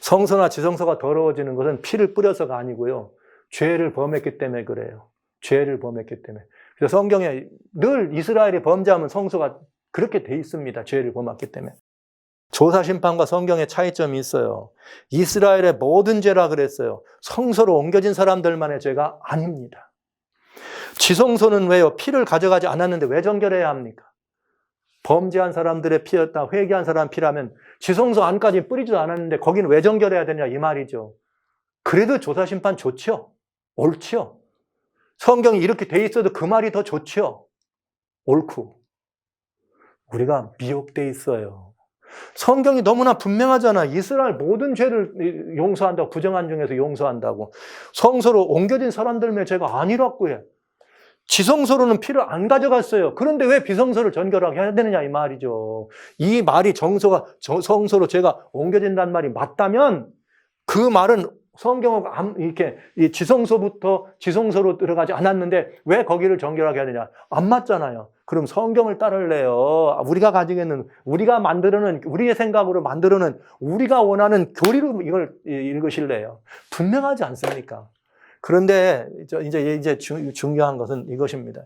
성소나 지성소가 더러워지는 것은 피를 뿌려서가 아니고요. 죄를 범했기 때문에 그래요. 죄를 범했기 때문에. 그래서 성경에 늘 이스라엘이 범죄하면 성소가 그렇게 돼 있습니다. 죄를 범했기 때문에. 조사심판과 성경의 차이점이 있어요. 이스라엘의 모든 죄라 그랬어요. 성소로 옮겨진 사람들만의 죄가 아닙니다. 지성소는 왜요? 피를 가져가지 않았는데 왜 정결해야 합니까? 범죄한 사람들의 피였다, 회개한 사람 피라면 지성소 안까지 뿌리지도 않았는데 거기는 왜 정결해야 되냐 이 말이죠. 그래도 조사심판 좋죠? 옳죠? 성경이 이렇게 돼 있어도 그 말이 더 좋죠? 옳고. 우리가 미혹돼 있어요. 성경이 너무나 분명하잖아. 이스라엘 모든 죄를 용서한다고, 부정한 중에서 용서한다고. 성소로 옮겨진 사람들의 죄가 아니라고 해. 지성소로는 피를 안 가져갔어요. 그런데 왜 비성소를 전결하게 해야 되느냐 이 말이죠. 이 말이 성소로 죄가 옮겨진다는 말이 맞다면 그 말은 성경하고 이렇게 지성소부터 지성소로 들어가지 않았는데 왜 거기를 정결하게 해야 되냐? 안 맞잖아요. 그럼 성경을 따를래요. 우리가 가지고 있는, 우리가 만들어낸, 우리의 생각으로 만들어낸, 우리가 원하는 교리로 이걸 읽으실래요? 분명하지 않습니까? 그런데 이제 중요한 것은 이것입니다.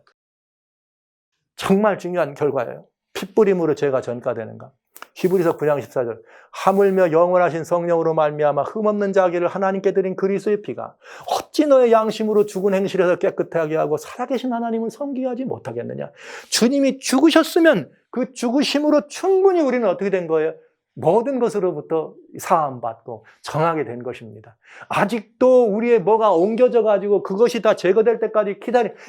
정말 중요한 결과예요. 핏부림으로 죄가 전가되는가? 히브리서 9장 14절. 하물며 영원하신 성령으로 말미암아 흠없는 자기를 하나님께 드린 그리스도의 피가 어찌 너의 양심으로 죽은 행실에서 깨끗하게 하고 살아계신 하나님을 섬기게 하지 못하겠느냐? 주님이 죽으셨으면 그 죽으심으로 충분히 우리는 어떻게 된 거예요? 모든 것으로부터 사함받고 정하게 된 것입니다. 아직도 우리의 뭐가 옮겨져 가지고 그것이 다 제거될 때까지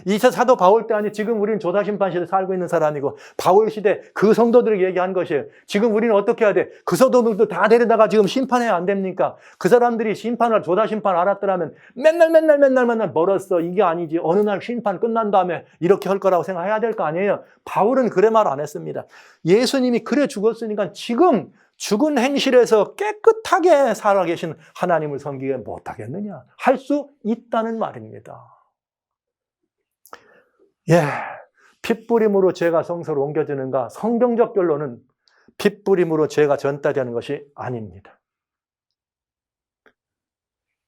이제 사도 바울 때 아니 지금 우리는 조사심판 시대에 살고 있는 사람이고 바울 시대 그 성도들에게 얘기한 것이에요. 지금 우리는 어떻게 해야 돼? 그 성도들도 다 데려다가 지금 심판해야 안 됩니까? 그 사람들이 조사심판 알았더라면 맨날 멀었어. 이게 아니지. 어느 날 심판 끝난 다음에 이렇게 할 거라고 생각해야 될 거 아니에요. 바울은 그래 말 안 했습니다. 예수님이 그래 죽었으니까 지금 죽은 행실에서 깨끗하게 살아계신 하나님을 섬기게 못하겠느냐? 할 수 있다는 말입니다. 예, 핏부림으로 죄가 성소로 옮겨지는가? 성경적 결론은 핏부림으로 죄가 전따되는 것이 아닙니다.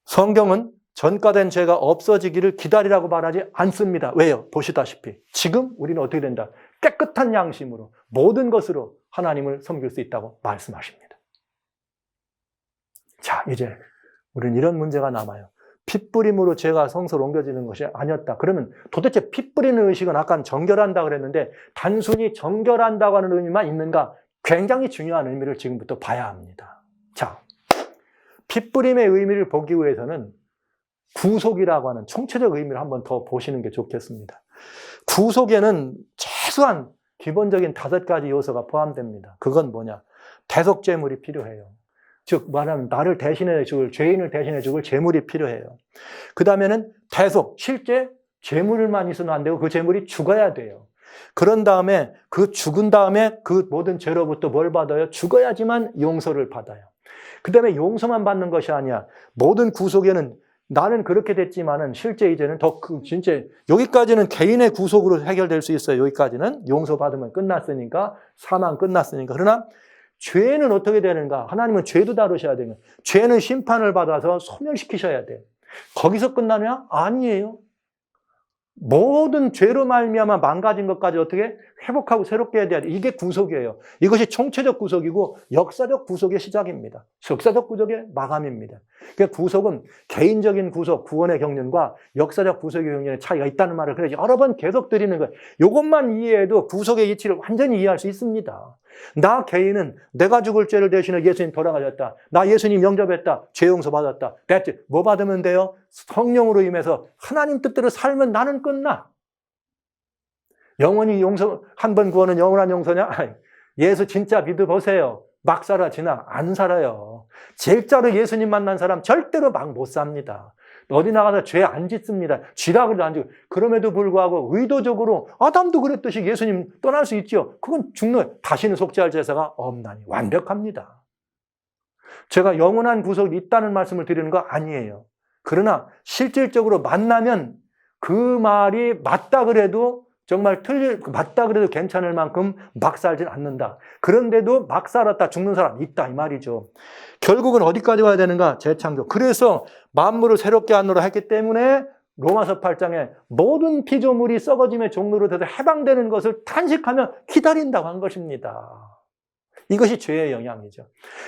성경은 전가된 죄가 없어지기를 기다리라고 말하지 않습니다. 왜요? 보시다시피 지금 우리는 어떻게 된다? 깨끗한 양심으로 모든 것으로 하나님을 섬길 수 있다고 말씀하십니다. 자, 이제 우리는 이런 문제가 남아요. 핏부림으로 죄가 성소로 옮겨지는 것이 아니었다. 그러면 도대체 핏부리는 의식은 아까 정결한다 그랬는데 단순히 정결한다고 하는 의미만 있는가? 굉장히 중요한 의미를 지금부터 봐야 합니다. 자, 핏부림의 의미를 보기 위해서는 구속이라고 하는 총체적 의미를 한번 더 보시는 게 좋겠습니다. 구속에는 최소한 기본적인 5가지 요소가 포함됩니다. 그건 뭐냐? 대속제물이 필요해요. 즉 말하면 나를 대신해 죽을, 죄인을 대신해 죽을 제물이 필요해요. 그 다음에는 대속, 실제 제물만 있어는 안 되고 그 제물이 죽어야 돼요. 그런 다음에 그 죽은 다음에 그 모든 죄로부터 뭘 받아요? 죽어야지만 용서를 받아요. 그 다음에 용서만 받는 것이 아니야. 모든 구속에는 나는 그렇게 됐지만은 실제 이제는 더 진짜 여기까지는 개인의 구속으로 해결될 수 있어요. 여기까지는 용서받으면 끝났으니까, 사망 끝났으니까. 그러나 죄는 어떻게 되는가? 하나님은 죄도 다루셔야 되는 거예요. 죄는 심판을 받아서 소멸시키셔야 돼. 거기서 끝나냐? 아니에요. 모든 죄로 말미암아 망가진 것까지 어떻게 회복하고 새롭게 해야 돼. 이게 구속이에요. 이것이 총체적 구속이고 역사적 구속의 시작입니다. 역사적 구속의 마감입니다. 그러니까 구속은 개인적인 구속, 구원의 경륜과 역사적 구속의 경륜의 차이가 있다는 말을 그래서 여러 번 계속 드리는 거예요. 이것만 이해해도 구속의 이치를 완전히 이해할 수 있습니다. 나 개인은 내가 죽을 죄를 대신해 예수님 돌아가셨다. 나 예수님 영접했다. 죄 용서 받았다. 됐지. 뭐 받으면 돼요? 성령으로 임해서 하나님 뜻대로 살면 나는 끝나. 영원히 용서, 한 번 구원은 영원한 용서냐? 예수 진짜 믿어보세요. 막 살아지나? 안 살아요. 진짜로 예수님 만난 사람 절대로 막 못 삽니다. 어디 나가서 죄 안 짓습니다. 쥐라 그래도 안 짓고. 그럼에도 불구하고 의도적으로 아담도 그랬듯이 예수님 떠날 수 있죠. 그건 죽는, 다시는 속죄할 제사가 없나니. 완벽합니다. 제가 영원한 구속이 있다는 말씀을 드리는 거 아니에요. 그러나 실질적으로 만나면 그 말이 맞다 그래도 정말 맞다 그래도 괜찮을 만큼 막 살진 않는다. 그런데도 막 살았다 죽는 사람 있다 이 말이죠. 결국은 어디까지 와야 되는가? 재창조. 그래서 만물을 새롭게 하노라 했기 때문에 로마서 8장에 모든 피조물이 썩어짐의 종로로 돼서 해방되는 것을 탄식하며 기다린다고 한 것입니다. 이것이 죄의 영향이죠.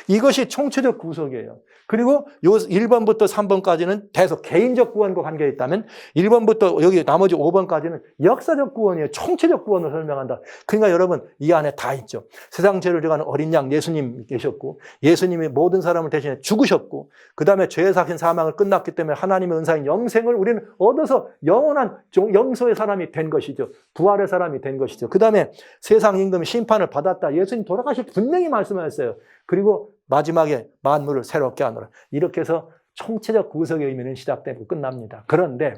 이것이 총체적 구속이에요. 그리고 요 1번부터 3번까지는 대속, 개인적 구원과 관계가 있다면 1번부터 여기 나머지 5번까지는 역사적 구원이에요. 총체적 구원을 설명한다. 그러니까 여러분 이 안에 다 있죠. 세상 죄를 져가는 어린 양 예수님 계셨고 예수님이 모든 사람을 대신해 죽으셨고 그 다음에 죄의 사신 사망을 끝났기 때문에 하나님의 은사인 영생을 우리는 얻어서 영원한 영소의 사람이 된 것이죠. 부활의 사람이 된 것이죠. 그 다음에 세상 임금이 심판을 받았다. 예수님 돌아가실 분명히 말씀하셨어요. 그리고 마지막에 만물을 새롭게 하노라. 이렇게 해서 총체적 구속의 의미는 시작되고 끝납니다. 그런데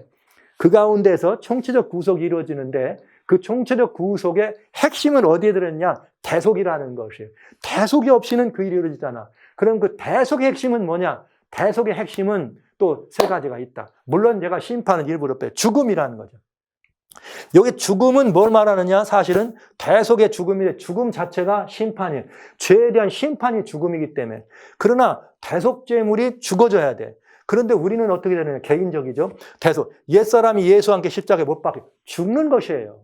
그 가운데서 총체적 구속이 이루어지는데 그 총체적 구속의 핵심은 어디에 들었냐? 대속이라는 것이에요. 대속이 없이는 그 일이 이루어지잖아. 그럼 그 대속의 핵심은 뭐냐? 대속의 핵심은 또 3가지가 있다. 물론 제가 심판은 일부러 빼요. 죽음이라는 거죠. 여기 죽음은 뭘 말하느냐? 사실은 대속의 죽음인데 죽음 자체가 심판이에요. 죄에 대한 심판이 죽음이기 때문에. 그러나 대속죄물이 죽어져야 돼. 그런데 우리는 어떻게 되느냐? 개인적이죠. 대속. 옛사람이 예수와 함께 십자가에 못 박혀 죽는 것이에요.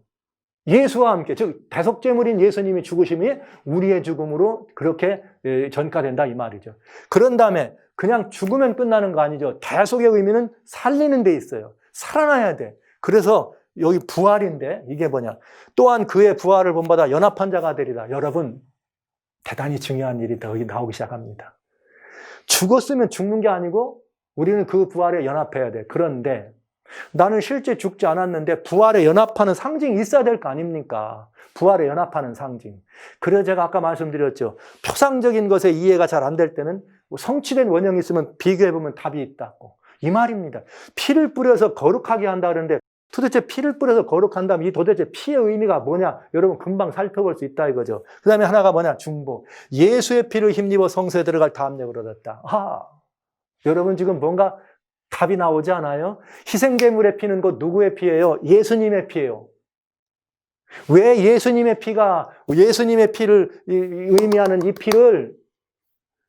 예수와 함께, 즉 대속죄물인 예수님이 죽으심이 우리의 죽음으로 그렇게 전가된다 이 말이죠. 그런 다음에 그냥 죽으면 끝나는 거 아니죠. 대속의 의미는 살리는 데 있어요. 살아나야 돼. 그래서 여기 부활인데 이게 뭐냐? 또한 그의 부활을 본받아 연합한 자가 되리라. 여러분 대단히 중요한 일이 여기 나오기 시작합니다. 죽었으면 죽는 게 아니고 우리는 그 부활에 연합해야 돼. 그런데 나는 실제 죽지 않았는데 부활에 연합하는 상징이 있어야 될 거 아닙니까? 부활에 연합하는 상징. 그래서 제가 아까 말씀드렸죠. 표상적인 것에 이해가 잘 안 될 때는 성취된 원형이 있으면 비교해보면 답이 있다고. 이 말입니다. 피를 뿌려서 거룩하게 한다 그러는데 도대체 피를 뿌려서 거룩한다면 이 도대체 피의 의미가 뭐냐? 여러분 금방 살펴볼 수 있다 이거죠. 그 다음에 하나가 뭐냐? 중보. 예수의 피를 힘입어 성소에 들어갈 담력을 얻었다. 여러분 지금 뭔가 답이 나오지 않아요? 희생제물의 피는 곧 누구의 피예요? 예수님의 피예요. 왜 예수님의 피를 의미하는 이 피를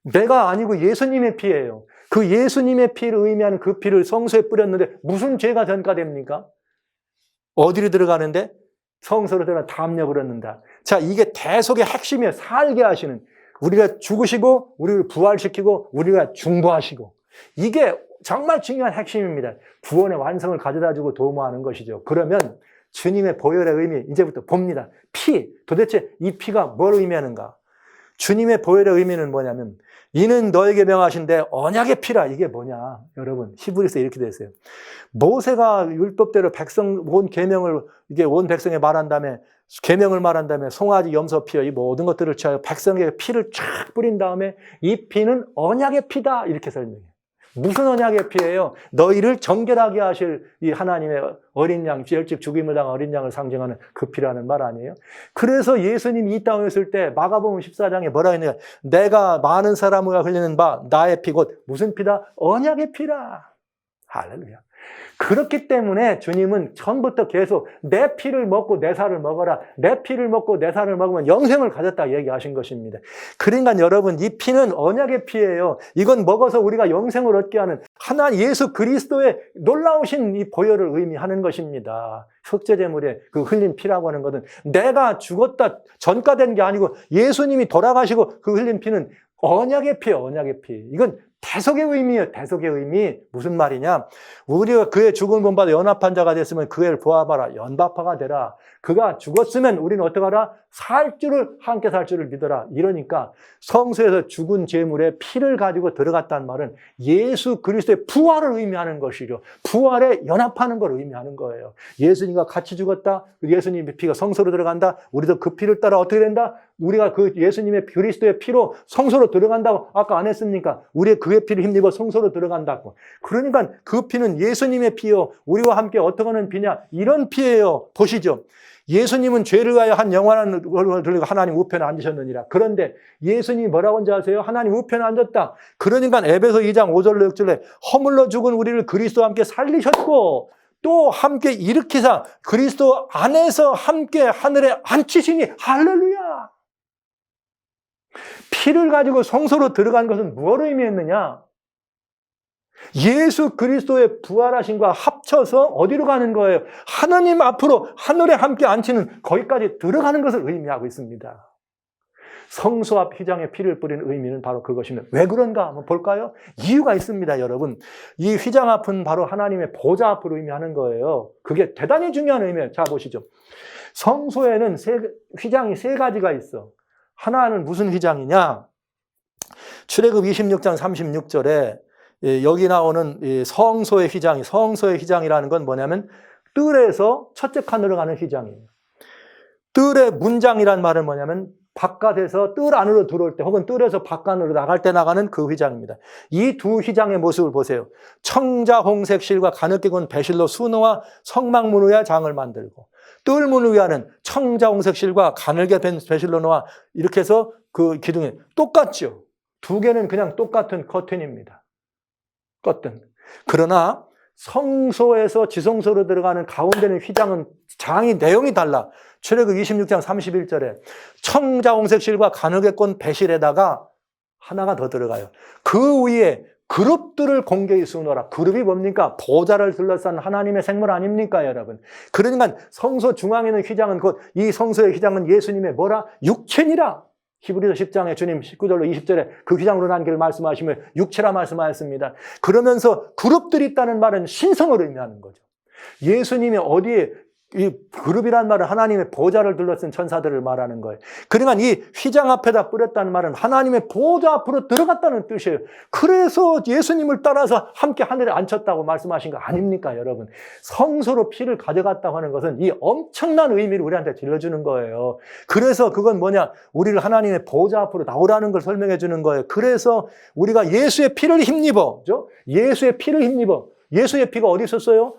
내가 아니고 예수님의 피예요. 그 예수님의 피를 의미하는 그 피를 성소에 뿌렸는데 무슨 죄가 전가됩니까? 어디로 들어가는데? 성소로 들어가 담력을 얻는다. 자, 이게 대속의 핵심이에요. 살게 하시는. 우리가 죽으시고 우리를 부활시키고 우리가 중보하시고. 이게 정말 중요한 핵심입니다. 구원의 완성을 가져다주고 도모하는 것이죠. 그러면 주님의 보혈의 의미 이제부터 봅니다. 피, 도대체 이 피가 뭘 의미하는가? 주님의 보혈의 의미는 뭐냐면 이는 너에게 명하신데 언약의 피라. 이게 뭐냐? 여러분 히브리서에 이렇게 돼 있어요. 모세가 율법대로 백성 온 계명을 이게 온 백성에 말한 다음에 계명을 말한 다음에 송아지 염소 피와 이 모든 것들을 취하여 백성에게 피를 쫙 뿌린 다음에 이 피는 언약의 피다 이렇게 설명해요. 무슨 언약의 피예요? 너희를 정결하게 하실 이 하나님의 어린 양, 일찍 죽임을 당한 어린 양을 상징하는 그 피라는 말 아니에요? 그래서 예수님이 이 땅에 있을 때 마가복음 14장에 뭐라 했느냐? 내가 많은 사람을 흘리는 바 나의 피 곧 무슨 피다? 언약의 피라. 할렐루야. 그렇기 때문에 주님은 처음부터 계속 내 피를 먹고 내 살을 먹어라. 내 피를 먹고 내 살을 먹으면 영생을 가졌다 얘기하신 것입니다. 그러니까 여러분 이 피는 언약의 피예요. 이건 먹어서 우리가 영생을 얻게 하는 하나님 예수 그리스도의 놀라우신 이 보혈을 의미하는 것입니다. 속죄제물의 그 흘린 피라고 하는 것은 내가 죽었다 전가된 게 아니고 예수님이 돌아가시고 그 흘린 피는 언약의 피예요. 언약의 피. 이건 대속의 의미예요. 대속의 의미. 무슨 말이냐? 우리가 그의 죽음을 본받아 연합한 자가 됐으면 그의 보아봐라. 연합파가 되라. 그가 죽었으면 우리는 어떡하라? 함께 살 줄을 믿어라. 이러니까 성소에서 죽은 제물에 피를 가지고 들어갔다는 말은 예수 그리스도의 부활을 의미하는 것이죠. 부활에 연합하는 걸 의미하는 거예요. 예수님과 같이 죽었다. 예수님의 피가 성소로 들어간다. 우리도 그 피를 따라 어떻게 된다? 우리가 그 예수님의 그리스도의 피로 성소로 들어간다고 아까 안 했습니까? 우리의 그의 피를 힘입어 성소로 들어간다고. 그러니까 그 피는 예수님의 피요. 우리와 함께 어떻게 하는 피냐? 이런 피예요. 보시죠. 예수님은 죄를 위하여 한 영원한 얼굴을 들고 하나님 우편에 앉으셨느니라. 그런데 예수님이 뭐라고 한지 아세요? 하나님 우편에 앉았다. 그러니까 에베소 2장 5절로 6절에 허물러 죽은 우리를 그리스도와 함께 살리셨고 또 함께 일으키사 그리스도 안에서 함께 하늘에 앉히시니 할렐루야. 피를 가지고 성소로 들어간 것은 무엇을 의미했느냐? 예수 그리스도의 부활하심과 합쳐서 어디로 가는 거예요? 하나님 앞으로 하늘에 함께 앉히는 거기까지 들어가는 것을 의미하고 있습니다. 성소 앞 휘장에 피를 뿌리는 의미는 바로 그것입니다. 왜 그런가 한번 볼까요? 이유가 있습니다, 여러분. 이 휘장 앞은 바로 하나님의 보좌 앞을 의미하는 거예요. 그게 대단히 중요한 의미예요. 자, 보시죠. 성소에는 휘장이 세 가지가 있어. 하나는 무슨 휘장이냐? 출애굽 26장 36절에 여기 나오는 성소의 휘장이라는 건 뭐냐면 뜰에서 첫째 칸으로 가는 휘장이에요. 뜰의 문장이란 말은 뭐냐면 바깥에서 뜰 안으로 들어올 때 혹은 뜰에서 바깥으로 나갈 때 나가는 그 휘장입니다. 이 두 휘장의 모습을 보세요. 청자 홍색 실과 가늘게 군 배실로 수노와 성막문 위에 장을 만들고 뜰문 위에는 청자 홍색 실과 가늘게 된 배실로 놓아 이렇게 해서 그 기둥이 똑같죠. 두 개는 그냥 똑같은 커튼입니다. 커튼. 그러나 성소에서 지성소로 들어가는 가운데는 휘장은 장이 내용이 달라. 출애굽 26장 31절에 청자홍색 실과 가늘게 꼰 배실에다가 하나가 더 들어가요. 그 위에 그룹들을 공개히 수놓아라. 그룹이 뭡니까? 보좌를 둘러싼 하나님의 생물 아닙니까, 여러분? 그러니까 성소 중앙에 있는 휘장은 곧 이 성소의 휘장은 예수님의 뭐라? 육체니라. 히브리서 10장에 주님 19절로 20절에 그 휘장으로 난 길을 말씀하시며 육체라 말씀하였습니다. 그러면서 그룹들이 있다는 말은 신성을 의미하는 거죠. 예수님이 어디에 이 그룹이라는 말은 하나님의 보좌를 둘러쓴 천사들을 말하는 거예요. 그러니까 이 휘장 앞에다 뿌렸다는 말은 하나님의 보좌 앞으로 들어갔다는 뜻이에요. 그래서 예수님을 따라서 함께 하늘에 앉혔다고 말씀하신 거 아닙니까, 여러분? 성소로 피를 가져갔다고 하는 것은 이 엄청난 의미를 우리한테 질러주는 거예요. 그래서 그건 뭐냐? 우리를 하나님의 보좌 앞으로 나오라는 걸 설명해 주는 거예요. 그래서 우리가 예수의 피를 힘입어, 예수의 피를 힘입어. 예수의 피가 어디 있었어요?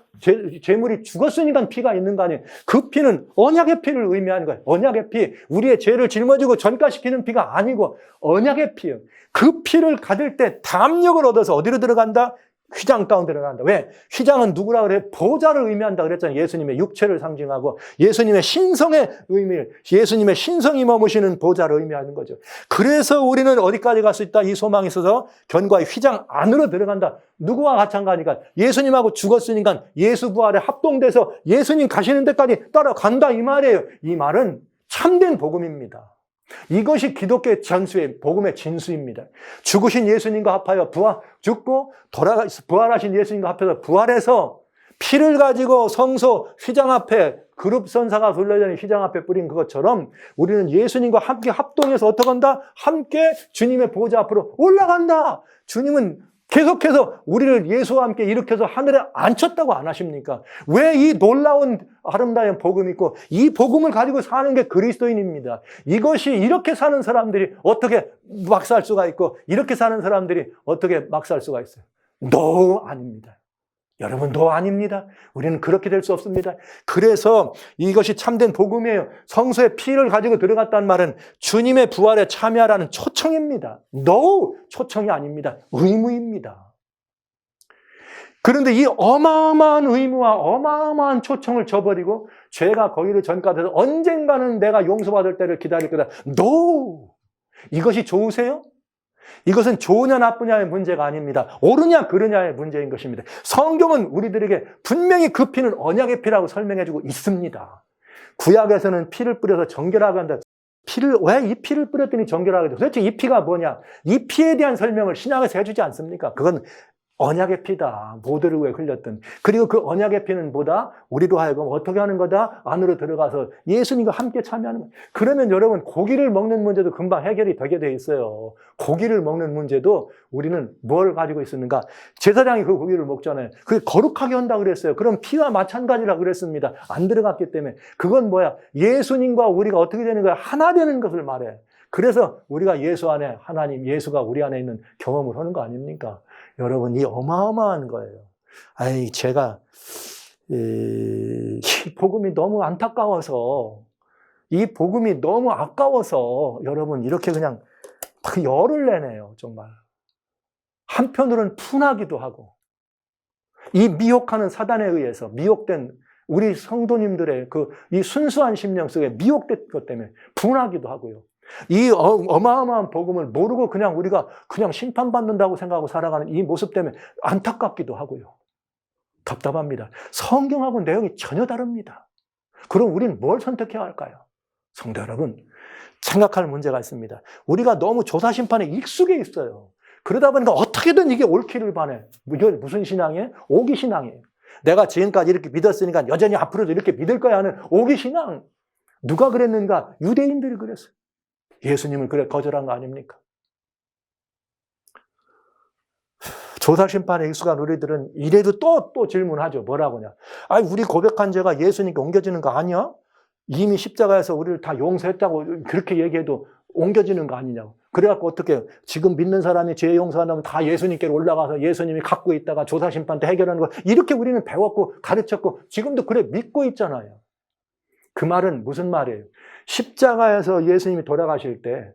제물이 죽었으니까 피가 있는 거 아니에요. 그 피는 언약의 피를 의미하는 거예요. 언약의 피. 우리의 죄를 짊어지고 전가시키는 피가 아니고 언약의 피예요. 그 피를 가질 때 담력을 얻어서 어디로 들어간다? 휘장 가운데 들어간다. 왜? 휘장은 누구라 그래? 보좌를 의미한다 그랬잖아요. 예수님의 육체를 상징하고 예수님의 신성의 의미를, 예수님의 신성이 머무시는 보좌를 의미하는 거죠. 그래서 우리는 어디까지 갈 수 있다? 이 소망이 있어서 견고하게 휘장 안으로 들어간다. 누구와 마찬가지니까 예수님하고 죽었으니까 예수 부활에 합동돼서 예수님 가시는 데까지 따라간다 이 말이에요. 이 말은 참된 복음입니다. 이것이 기독교의 전수의 복음의 진수입니다. 죽으신 예수님과 합하여 죽고 부활하신 예수님과 합해서 부활해서 피를 가지고 성소 휘장 앞에 그룹 선사가 둘러있는 휘장 앞에 뿌린 그것처럼 우리는 예수님과 함께 합동해서 어떻게 한다? 함께 주님의 보좌 앞으로 올라간다. 주님은 계속해서 우리를 예수와 함께 일으켜서 하늘에 앉혔다고 안 하십니까? 왜 이 놀라운 아름다운 복음이 있고 이 복음을 가지고 사는 게 그리스도인입니다. 이것이 이렇게 사는 사람들이 어떻게 막 살 수가 있고 이렇게 사는 사람들이 어떻게 막 살 수가 있어요? No, 아닙니다. 여러분, no, 아닙니다. 우리는 그렇게 될 수 없습니다. 그래서 이것이 참된 복음이에요. 성소에 피를 가지고 들어갔다는 말은 주님의 부활에 참여하라는 초청입니다. No, 초청이 아닙니다. 의무입니다. 그런데 이 어마어마한 의무와 어마어마한 초청을 저버리고 죄가 거기를 전가돼서 언젠가는 내가 용서받을 때를 기다릴 거다. No! 이것이 좋으세요? 이것은 좋으냐 나쁘냐의 문제가 아닙니다. 옳으냐 그르냐의 문제인 것입니다. 성경은 우리들에게 분명히 그 피는 언약의 피라고 설명해주고 있습니다. 구약에서는 피를 뿌려서 정결하게 한다. 왜 이 피를 뿌렸더니 정결하게 돼? 도대체 이 피가 뭐냐? 이 피에 대한 설명을 신약에서 해주지 않습니까? 그건 언약의 피다. 모두를 위해 흘렸던. 그리고 그 언약의 피는 뭐다? 우리로 하여금 어떻게 하는 거다? 안으로 들어가서 예수님과 함께 참여하는 거다. 그러면 여러분, 고기를 먹는 문제도 금방 해결이 되게 돼 있어요. 고기를 먹는 문제도 우리는 뭘 가지고 있었는가? 제사장이 그 고기를 먹잖아요. 그게 거룩하게 한다고 그랬어요. 그럼 피와 마찬가지라고 그랬습니다. 안 들어갔기 때문에. 그건 뭐야? 예수님과 우리가 어떻게 되는 거야? 하나 되는 것을 말해. 그래서 우리가 예수 안에 하나님, 예수가 우리 안에 있는 경험을 하는 거 아닙니까? 여러분, 이 어마어마한 거예요. 제가 이 복음이 너무 안타까워서, 이 복음이 너무 아까워서 여러분 이렇게 그냥 열을 내네요, 정말. 한편으로는 분하기도 하고, 이 미혹하는 사단에 의해서 미혹된 우리 성도님들의 이 순수한 심령 속에 미혹된 것 때문에 분하기도 하고요. 이 어마어마한 복음을 모르고 그냥 우리가 그냥 심판받는다고 생각하고 살아가는 이 모습 때문에 안타깝기도 하고요. 답답합니다. 성경하고 내용이 전혀 다릅니다. 그럼 우리는 뭘 선택해야 할까요? 성도 여러분, 생각할 문제가 있습니다. 우리가 너무 조사심판에 익숙해 있어요. 그러다 보니까 어떻게든 이게 옳기를 바래. 이게 무슨 신앙이에요? 오기신앙이에요. 내가 지금까지 이렇게 믿었으니까 여전히 앞으로도 이렇게 믿을 거야 하는 오기신앙. 누가 그랬는가? 유대인들이 그랬어요. 예수님을 그래 거절한 거 아닙니까? 조사심판에 익숙한 우리들은 이래도 또 질문하죠. 뭐라고냐? 우리 고백한 죄가 예수님께 옮겨지는 거 아니야? 이미 십자가에서 우리를 다 용서했다고 그렇게 얘기해도 옮겨지는 거 아니냐고. 그래갖고 어떻게 해요? 지금 믿는 사람이 죄 용서한다면 다 예수님께로 올라가서 예수님이 갖고 있다가 조사심판 때 해결하는 거. 이렇게 우리는 배웠고 가르쳤고 지금도 그래 믿고 있잖아요. 그 말은 무슨 말이에요? 십자가에서 예수님이 돌아가실 때,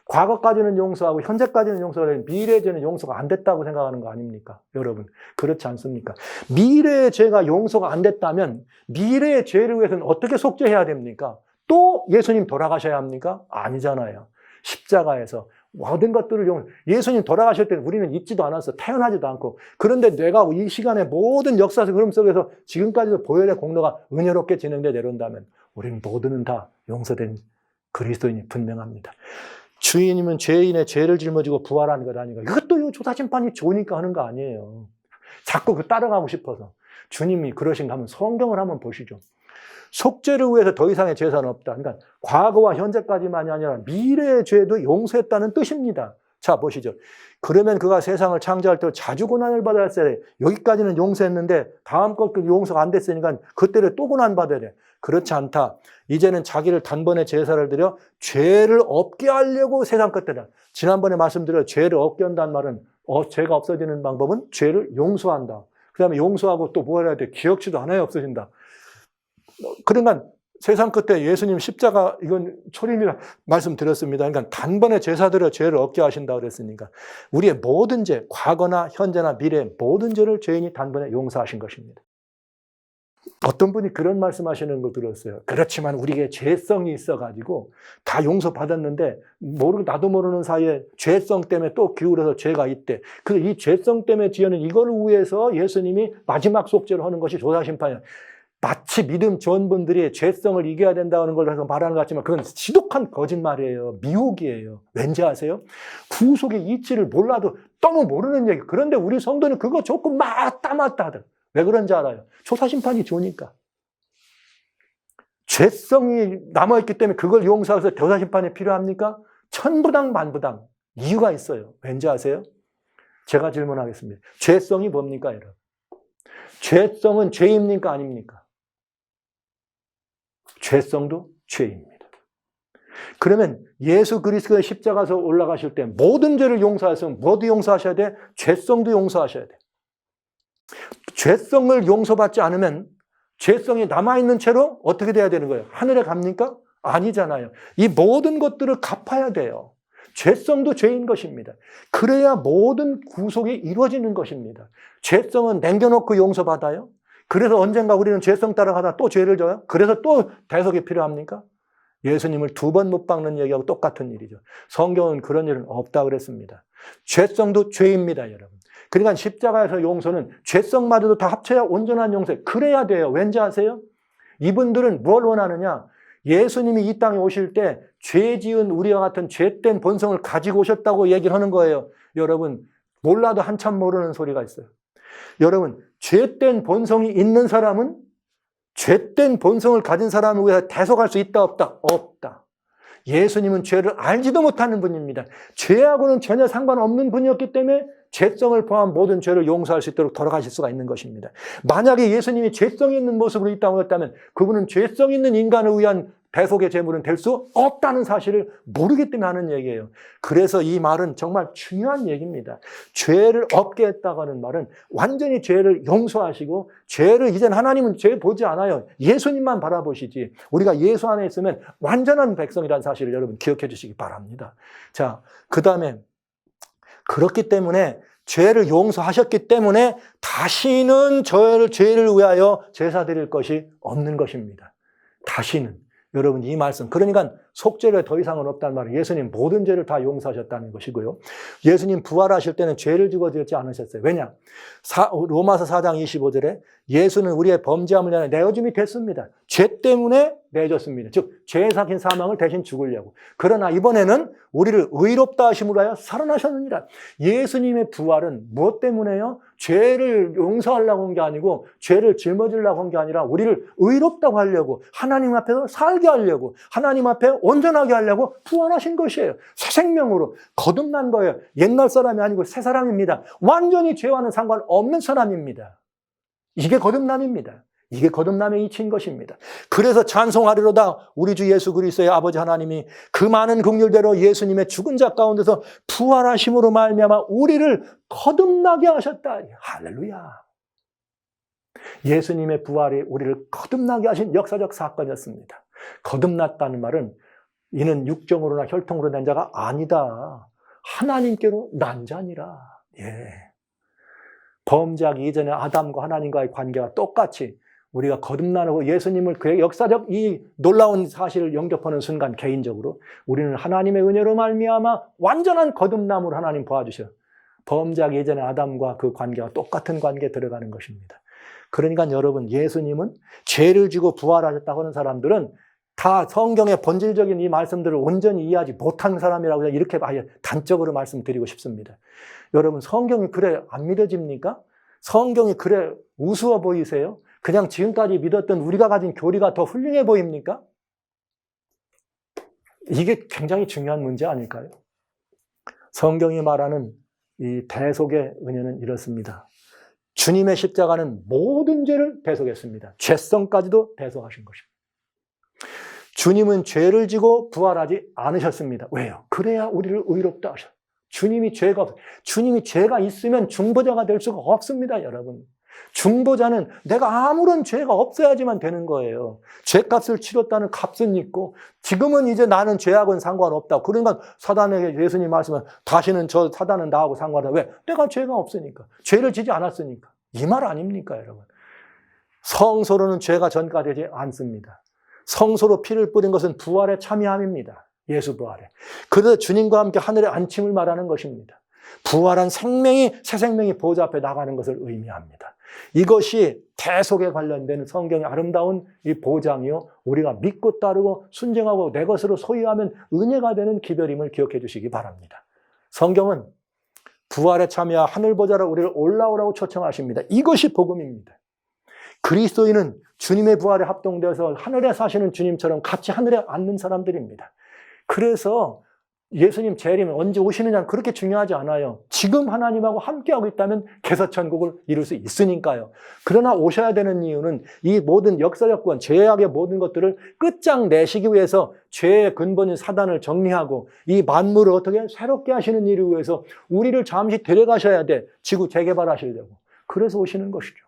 과거까지는 용서하고 현재까지는 용서하고 미래의 죄는 용서가 안 됐다고 생각하는 거 아닙니까? 여러분, 그렇지 않습니까? 미래의 죄가 용서가 안 됐다면 미래의 죄를 위해서는 어떻게 속죄해야 됩니까? 또 예수님 돌아가셔야 합니까? 아니잖아요. 십자가에서 모든 것들을 예수님 돌아가실 때는 우리는 잊지도 않았어. 태어나지도 않고. 그런데 내가 이 시간에 모든 역사적 흐름 속에서 지금까지도 보혈의 공로가 은혜롭게 진행되어 내려온다면 우리는 모두는 다 용서된 그리스도인이 분명합니다. 주인님은 죄인의 죄를 짊어지고 부활하는 것 아닌가. 이것도 조사심판이 좋으니까 하는 거 아니에요. 자꾸 따라가고 싶어서. 주님이 그러신가 하면 성경을 한번 보시죠. 속죄를 위해서 더 이상의 제사는 없다. 그러니까 과거와 현재까지만이 아니라 미래의 죄도 용서했다는 뜻입니다. 자, 보시죠. 그러면 그가 세상을 창조할 때 자주 고난을 받아야 돼. 여기까지는 용서했는데 다음 것 용서가 안 됐으니까 그때를 또 고난 받아야 돼. 그렇지 않다. 이제는 자기를 단번에 제사를 드려 죄를 없게 하려고 세상 끝에다. 지난번에 말씀드려 죄를 없게 한다는 말은 죄가 없어지는 방법은 죄를 용서한다. 그 다음에 용서하고 또 뭐 해야 돼? 기억지도 않아야 없어진다. 그러니까 세상 끝에 예수님 십자가, 이건 초림이라 말씀드렸습니다. 그러니까 단번에 제사드려 죄를 없게 하신다 그랬으니까 우리의 모든 죄, 과거나 현재나 미래 모든 죄를 죄인이 단번에 용서하신 것입니다. 어떤 분이 그런 말씀하시는 거 들었어요. 그렇지만 우리에게 죄성이 있어가지고 다 용서받았는데 나도 모르는 사이에 죄성 때문에 또 기울어서 죄가 있대. 그래서 이 죄성 때문에 지어낸 이걸 위해서 예수님이 마지막 속죄를 하는 것이 조사심판이야. 마치 믿음 좋은 분들이 죄성을 이겨야 된다는 걸 말하는 것 같지만 그건 지독한 거짓말이에요. 미혹이에요. 왠지 아세요? 구속의 이치를 몰라도 너무 모르는 얘기. 그런데 우리 성도는 그거 조금 맞다 하더라. 왜 그런지 알아요? 조사심판이 좋으니까. 죄성이 남아있기 때문에 그걸 용서해서 조사심판이 필요합니까? 천부당 만부당. 이유가 있어요. 왠지 아세요? 제가 질문하겠습니다. 죄성이 뭡니까, 여러분? 죄성은 죄입니까, 아닙니까? 죄성도 죄입니다. 그러면 예수 그리스도의 십자가에서 올라가실 때 모든 죄를 용서하셨으면 뭐도 용서하셔야 돼? 죄성도 용서하셔야 돼. 죄성을 용서받지 않으면 죄성이 남아있는 채로 어떻게 돼야 되는 거예요? 하늘에 갑니까? 아니잖아요. 이 모든 것들을 갚아야 돼요. 죄성도 죄인 것입니다. 그래야 모든 구속이 이루어지는 것입니다. 죄성은 남겨놓고 용서받아요? 그래서 언젠가 우리는 죄성 따라가다 또 죄를 져요? 그래서 또 대속이 필요합니까? 예수님을 2번 못 박는 얘기하고 똑같은 일이죠. 성경은 그런 일은 없다 그랬습니다. 죄성도 죄입니다, 여러분. 그러니까 십자가에서 용서는 죄성마저도 다 합쳐야 온전한 용서. 그래야 돼요. 왠지 아세요? 이분들은 뭘 원하느냐? 예수님이 이 땅에 오실 때 죄 지은 우리와 같은 죄된 본성을 가지고 오셨다고 얘기를 하는 거예요. 여러분, 몰라도 한참 모르는 소리가 있어요. 여러분, 죄된 본성이 있는 사람은 죄된 본성을 가진 사람을 위해 대속할 수 있다, 없다? 없다. 예수님은 죄를 알지도 못하는 분입니다. 죄하고는 전혀 상관없는 분이었기 때문에 죄성을 포함한 모든 죄를 용서할 수 있도록 돌아가실 수가 있는 것입니다. 만약에 예수님이 죄성이 있는 모습으로 이 땅에 왔다면 그분은 죄성 있는 인간을 위한 대속의 제물은 될 수 없다는 사실을 모르기 때문에 하는 얘기예요. 그래서 이 말은 정말 중요한 얘기입니다. 죄를 없게 했다고 하는 말은 완전히 죄를 용서하시고 죄를 이제는 하나님은 죄 보지 않아요. 예수님만 바라보시지. 우리가 예수 안에 있으면 완전한 백성이라는 사실을 여러분 기억해 주시기 바랍니다. 자, 그 다음에 그렇기 때문에 죄를 용서하셨기 때문에 다시는 죄를 위하여 제사 드릴 것이 없는 것입니다. 다시는. 여러분 이 말씀, 그러니까 속죄가 더 이상은 없다는 말은 예수님 모든 죄를 다 용서하셨다는 것이고요. 예수님 부활하실 때는 죄를 지고 드렸지 않으셨어요. 왜냐? 로마서 4장 25절에 예수는 우리의 범죄함을 위하여 내어줌이 됐습니다. 죄 때문에 내줬습니다. 즉 죄에 삭힌 사망을 대신 죽으려고. 그러나 이번에는 우리를 의롭다 하심으로 하여 살아나셨느니라. 예수님의 부활은 무엇 때문에요? 죄를 용서하려고 한 게 아니고 죄를 짊어지려고 한 게 아니라 우리를 의롭다고 하려고, 하나님 앞에서 살게 하려고, 하나님 앞에 온전하게 하려고 부활하신 것이에요. 새 생명으로 거듭난 거예요. 옛날 사람이 아니고 새 사람입니다. 완전히 죄와는 상관없는 사람입니다. 이게 거듭남입니다. 이게 거듭남의 이치인 것입니다. 그래서 찬송하리로다. 우리 주 예수 그리스도의 아버지 하나님이 그 많은 긍휼대로 예수님의 죽은 자 가운데서 부활하심으로 말미암아 우리를 거듭나게 하셨다. 할렐루야. 예수님의 부활이 우리를 거듭나게 하신 역사적 사건이었습니다. 거듭났다는 말은 이는 육정으로나 혈통으로 난 자가 아니다. 하나님께로 난 자니라. 예. 범죄하기 이전에 아담과 하나님과의 관계가 똑같이 우리가 거듭나고 예수님을 그의 역사적 이 놀라운 사실을 영접하는 순간 개인적으로 우리는 하나님의 은혜로 말미암아 완전한 거듭남으로 하나님 도와주셔. 범죄하기 이전에 아담과 그 관계가 똑같은 관계에 들어가는 것입니다. 그러니까 여러분, 예수님은 죄를 지고 부활하셨다고 하는 사람들은 다 성경의 본질적인 이 말씀들을 온전히 이해하지 못한 사람이라고 이렇게 아예 단적으로 말씀드리고 싶습니다. 여러분, 성경이 그래 안 믿어집니까? 성경이 그래 우스워 보이세요? 그냥 지금까지 믿었던 우리가 가진 교리가 더 훌륭해 보입니까? 이게 굉장히 중요한 문제 아닐까요? 성경이 말하는 이 대속의 은혜는 이렇습니다. 주님의 십자가는 모든 죄를 대속했습니다. 죄성까지도 대속하신 것입니다. 주님은 죄를 지고 부활하지 않으셨습니다. 왜요? 그래야 우리를 의롭다 하셨어요. 주님이 죄가 있으면 중보자가 될 수가 없습니다, 여러분. 중보자는 내가 아무런 죄가 없어야지만 되는 거예요. 죄값을 치렀다는 값은 있고, 지금은 이제 나는 죄악은 상관없다. 그러니까 사단에게 예수님 말씀은 다시는 저 사단은 나하고 상관없다. 왜? 내가 죄가 없으니까. 죄를 지지 않았으니까. 이 말 아닙니까, 여러분? 성소로는 죄가 전가되지 않습니다. 성소로 피를 뿌린 것은 부활의 참여함입니다. 예수 부활에. 그래서 주님과 함께 하늘에 안침을 말하는 것입니다. 부활한 생명이, 새 생명이 보좌 앞에 나가는 것을 의미합니다. 이것이 대속에 관련된 성경의 아름다운 이 보장이요, 우리가 믿고 따르고 순종하고 내 것으로 소유하면 은혜가 되는 기별임을 기억해 주시기 바랍니다. 성경은 부활에 참여하 하늘 보좌로 우리를 올라오라고 초청하십니다. 이것이 복음입니다. 그리스도인은 주님의 부활에 합동되어서 하늘에 사시는 주님처럼 같이 하늘에 앉는 사람들입니다. 그래서 예수님 재림은 언제 오시느냐는 그렇게 중요하지 않아요. 지금 하나님하고 함께하고 있다면 개서천국을 이룰 수 있으니까요. 그러나 오셔야 되는 이유는 이 모든 역사적 구원, 죄악의 모든 것들을 끝장내시기 위해서 죄의 근본인 사단을 정리하고 이 만물을 어떻게 새롭게 하시는 일을 위해서 우리를 잠시 데려가셔야 돼. 지구 재개발하시려고. 그래서 오시는 것이죠.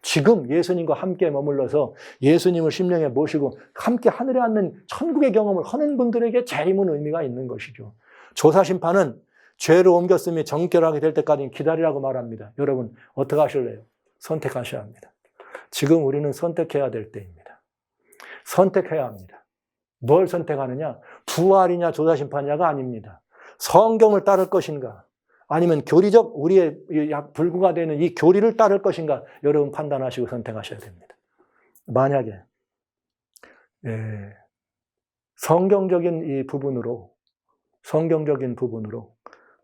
지금 예수님과 함께 머물러서 예수님을 심령에 모시고 함께 하늘에 앉는 천국의 경험을 하는 분들에게 재림은 의미가 있는 것이죠. 조사심판은 죄를 옮겼으며 정결하게 될 때까지 기다리라고 말합니다. 여러분 어떻게 하실래요? 선택하셔야 합니다. 지금 우리는 선택해야 될 때입니다. 선택해야 합니다. 뭘 선택하느냐? 부활이냐 조사심판이냐가 아닙니다. 성경을 따를 것인가? 아니면 교리적 우리의 불구가 되는 이 교리를 따를 것인가 여러분 판단하시고 선택하셔야 됩니다. 만약에 성경적인 이 부분으로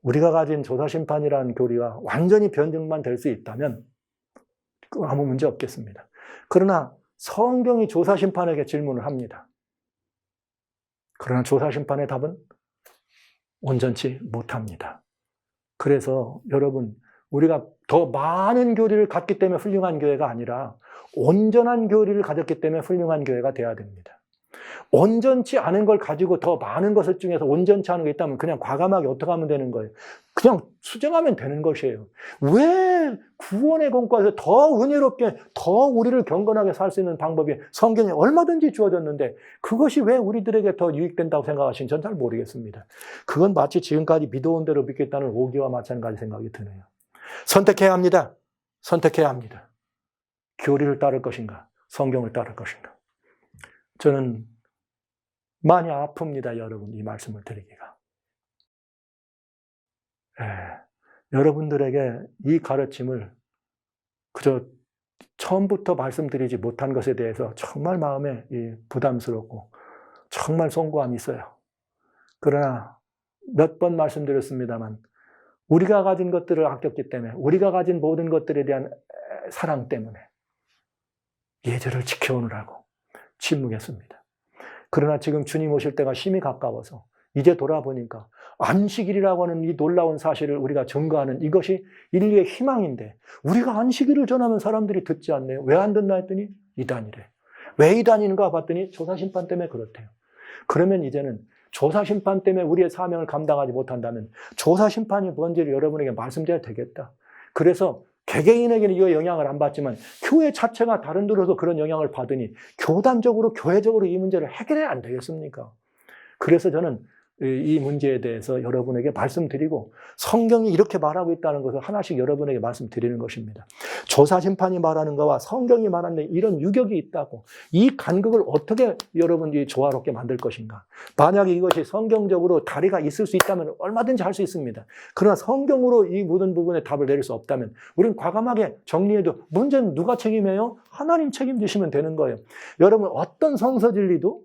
우리가 가진 조사심판이라는 교리가 완전히 변증만 될 수 있다면 아무 문제 없겠습니다. 그러나 성경이 조사심판에게 질문을 합니다. 그러나 조사심판의 답은 온전치 못합니다. 그래서 여러분 우리가 더 많은 교리를 갖기 때문에 훌륭한 교회가 아니라 온전한 교리를 가졌기 때문에 훌륭한 교회가 돼야 됩니다. 온전치 않은 걸 가지고 더 많은 것을 중에서 온전치 않은 게 있다면 그냥 과감하게 어떻게 하면 되는 거예요? 그냥 수정하면 되는 것이에요. 왜 구원의 공과에서 더 은혜롭게 더 우리를 경건하게 살 수 있는 방법이 성경에 얼마든지 주어졌는데 그것이 왜 우리들에게 더 유익된다고 생각하시는지 전 잘 모르겠습니다. 그건 마치 지금까지 믿어온 대로 믿겠다는 오기와 마찬가지 생각이 드네요. 선택해야 합니다. 선택해야 합니다. 교리를 따를 것인가 성경을 따를 것인가. 저는 많이 아픕니다, 여러분, 이 말씀을 드리기가. 여러분들에게 이 가르침을 그저 처음부터 말씀드리지 못한 것에 대해서 정말 마음에 부담스럽고 정말 송구함이 있어요. 그러나 몇 번 말씀드렸습니다만 우리가 가진 것들을 아꼈기 때문에 우리가 가진 모든 것들에 대한 사랑 때문에 예절을 지켜오느라고 침묵했습니다. 그러나 지금 주님 오실 때가 심히 가까워서 이제 돌아보니까 안식일이라고 하는 이 놀라운 사실을 우리가 증거하는 이것이 인류의 희망인데 우리가 안식일을 전하면 사람들이 듣지 않네요. 왜 안 듣나 했더니 이단이래. 왜 이단인가 봤더니 조사심판 때문에 그렇대요. 그러면 이제는 조사심판 때문에 우리의 사명을 감당하지 못한다면 조사심판이 뭔지를 여러분에게 말씀드려야 되겠다. 그래서 개개인에게는 이 영향을 안 받지만 교회 자체가 다른 데로서 그런 영향을 받으니 교단적으로 교회적으로 이 문제를 해결해야 안 되겠습니까? 그래서 저는 이 문제에 대해서 여러분에게 말씀드리고 성경이 이렇게 말하고 있다는 것을 하나씩 여러분에게 말씀드리는 것입니다. 조사심판이 말하는 것과 성경이 말하는 이런 유격이 있다고 이 간극을 어떻게 여러분이 조화롭게 만들 것인가. 만약에 이것이 성경적으로 다리가 있을 수 있다면 얼마든지 할 수 있습니다. 그러나 성경으로 이 모든 부분에 답을 내릴 수 없다면 우리는 과감하게 정리해도 문제는 누가 책임해요? 하나님 책임지시면 되는 거예요. 여러분 어떤 성서진리도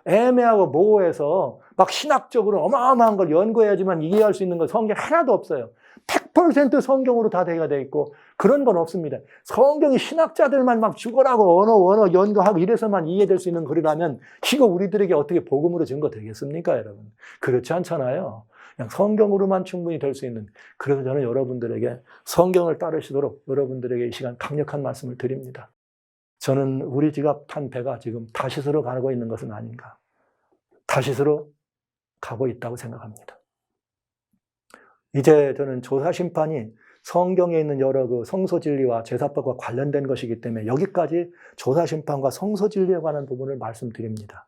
애매하고 모호해서 막 신학적으로 어마어마한 걸 연구해야지만 이해할 수 있는 건 성경 하나도 없어요. 100% 성경으로 다 되어 있고 그런 건 없습니다. 성경이 신학자들만 막 죽어라고 언어 연구하고 이래서만 이해될 수 있는 글이라면 이거 우리들에게 어떻게 복음으로 증거되겠습니까, 여러분? 그렇지 않잖아요. 그냥 성경으로만 충분히 될 수 있는, 그래서 저는 여러분들에게 성경을 따르시도록 여러분들에게 이 시간 강력한 말씀을 드립니다. 저는 우리 지갑 탄 배가 지금 다시스로 가고 있는 것은 아닌가. 다시스로 가고 있다고 생각합니다. 이제 저는 조사심판이 성경에 있는 여러 그 성소진리와 제사법과 관련된 것이기 때문에 여기까지 조사심판과 성소진리에 관한 부분을 말씀드립니다.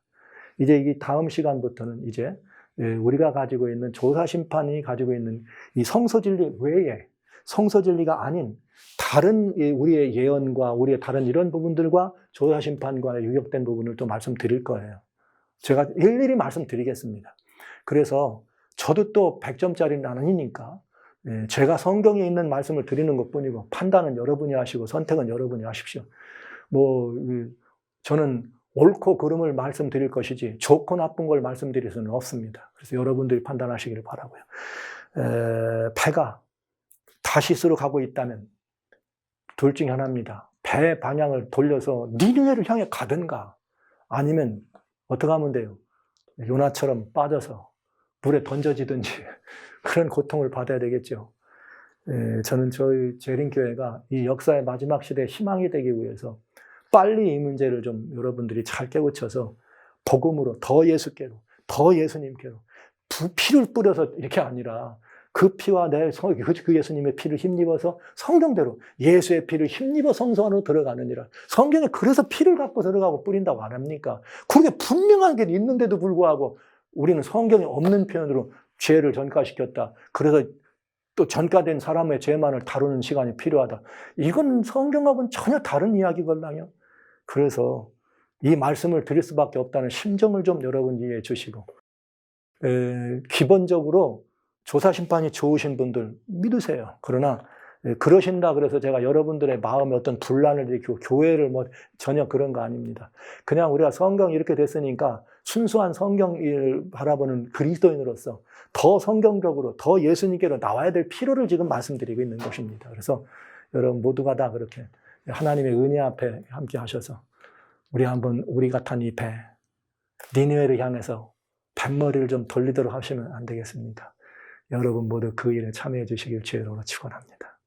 이제 이 다음 시간부터는 이제 우리가 가지고 있는 조사심판이 가지고 있는 이 성소진리 외에 성소진리가 아닌 다른 우리의 예언과 우리의 다른 이런 부분들과 조사심판과 유격된 부분을 또 말씀드릴 거예요. 제가 일일이 말씀드리겠습니다. 그래서 저도 또 100점짜리는 아니니까 제가 성경에 있는 말씀을 드리는 것뿐이고 판단은 여러분이 하시고 선택은 여러분이 하십시오. 저는 옳고 그름을 말씀드릴 것이지 좋고 나쁜 걸 말씀드릴 수는 없습니다. 그래서 여러분들이 판단하시기를 바라고요. 배가 다시스로 가고 있다면 둘 중에 하나입니다. 배 방향을 돌려서 니느웨를 향해 가든가 아니면 어떻게 하면 돼요? 요나처럼 빠져서 물에 던져지든지 그런 고통을 받아야 되겠죠. 저는 저희 재림교회가 이 역사의 마지막 시대에 희망이 되기 위해서 빨리 이 문제를 좀 여러분들이 잘 깨우쳐서 복음으로 더 예수께로, 더 예수님께로 피를 뿌려서 이렇게 아니라 그 피와 그 예수님의 피를 힘입어서 성경대로 예수의 피를 힘입어 성소 안으로 들어가느니라. 성경에 그래서 피를 갖고 들어가고 뿌린다고 안 합니까? 그게 분명한 게 있는데도 불구하고 우리는 성경에 없는 표현으로 죄를 전가시켰다. 그래서 또 전가된 사람의 죄만을 다루는 시간이 필요하다. 이건 성경하고는 전혀 다른 이야기거든요. 그래서 이 말씀을 드릴 수밖에 없다는 심정을 좀 여러분 이해해 주시고, 기본적으로 조사심판이 좋으신 분들 믿으세요. 그러나 그러신다 그래서 제가 여러분들의 마음에 어떤 분란을 일으키고 교회를 전혀 그런 거 아닙니다. 그냥 우리가 성경이 이렇게 됐으니까 순수한 성경을 바라보는 그리스도인으로서 더 성경적으로 더 예수님께로 나와야 될 필요를 지금 말씀드리고 있는 것입니다. 그래서 여러분 모두가 다 그렇게 하나님의 은혜 앞에 함께 하셔서 우리가 탄 이 배 니느웨를 향해서 뱃머리를 좀 돌리도록 하시면 안 되겠습니까? 여러분 모두 그 일에 참여해 주시길 주의로 축원합니다.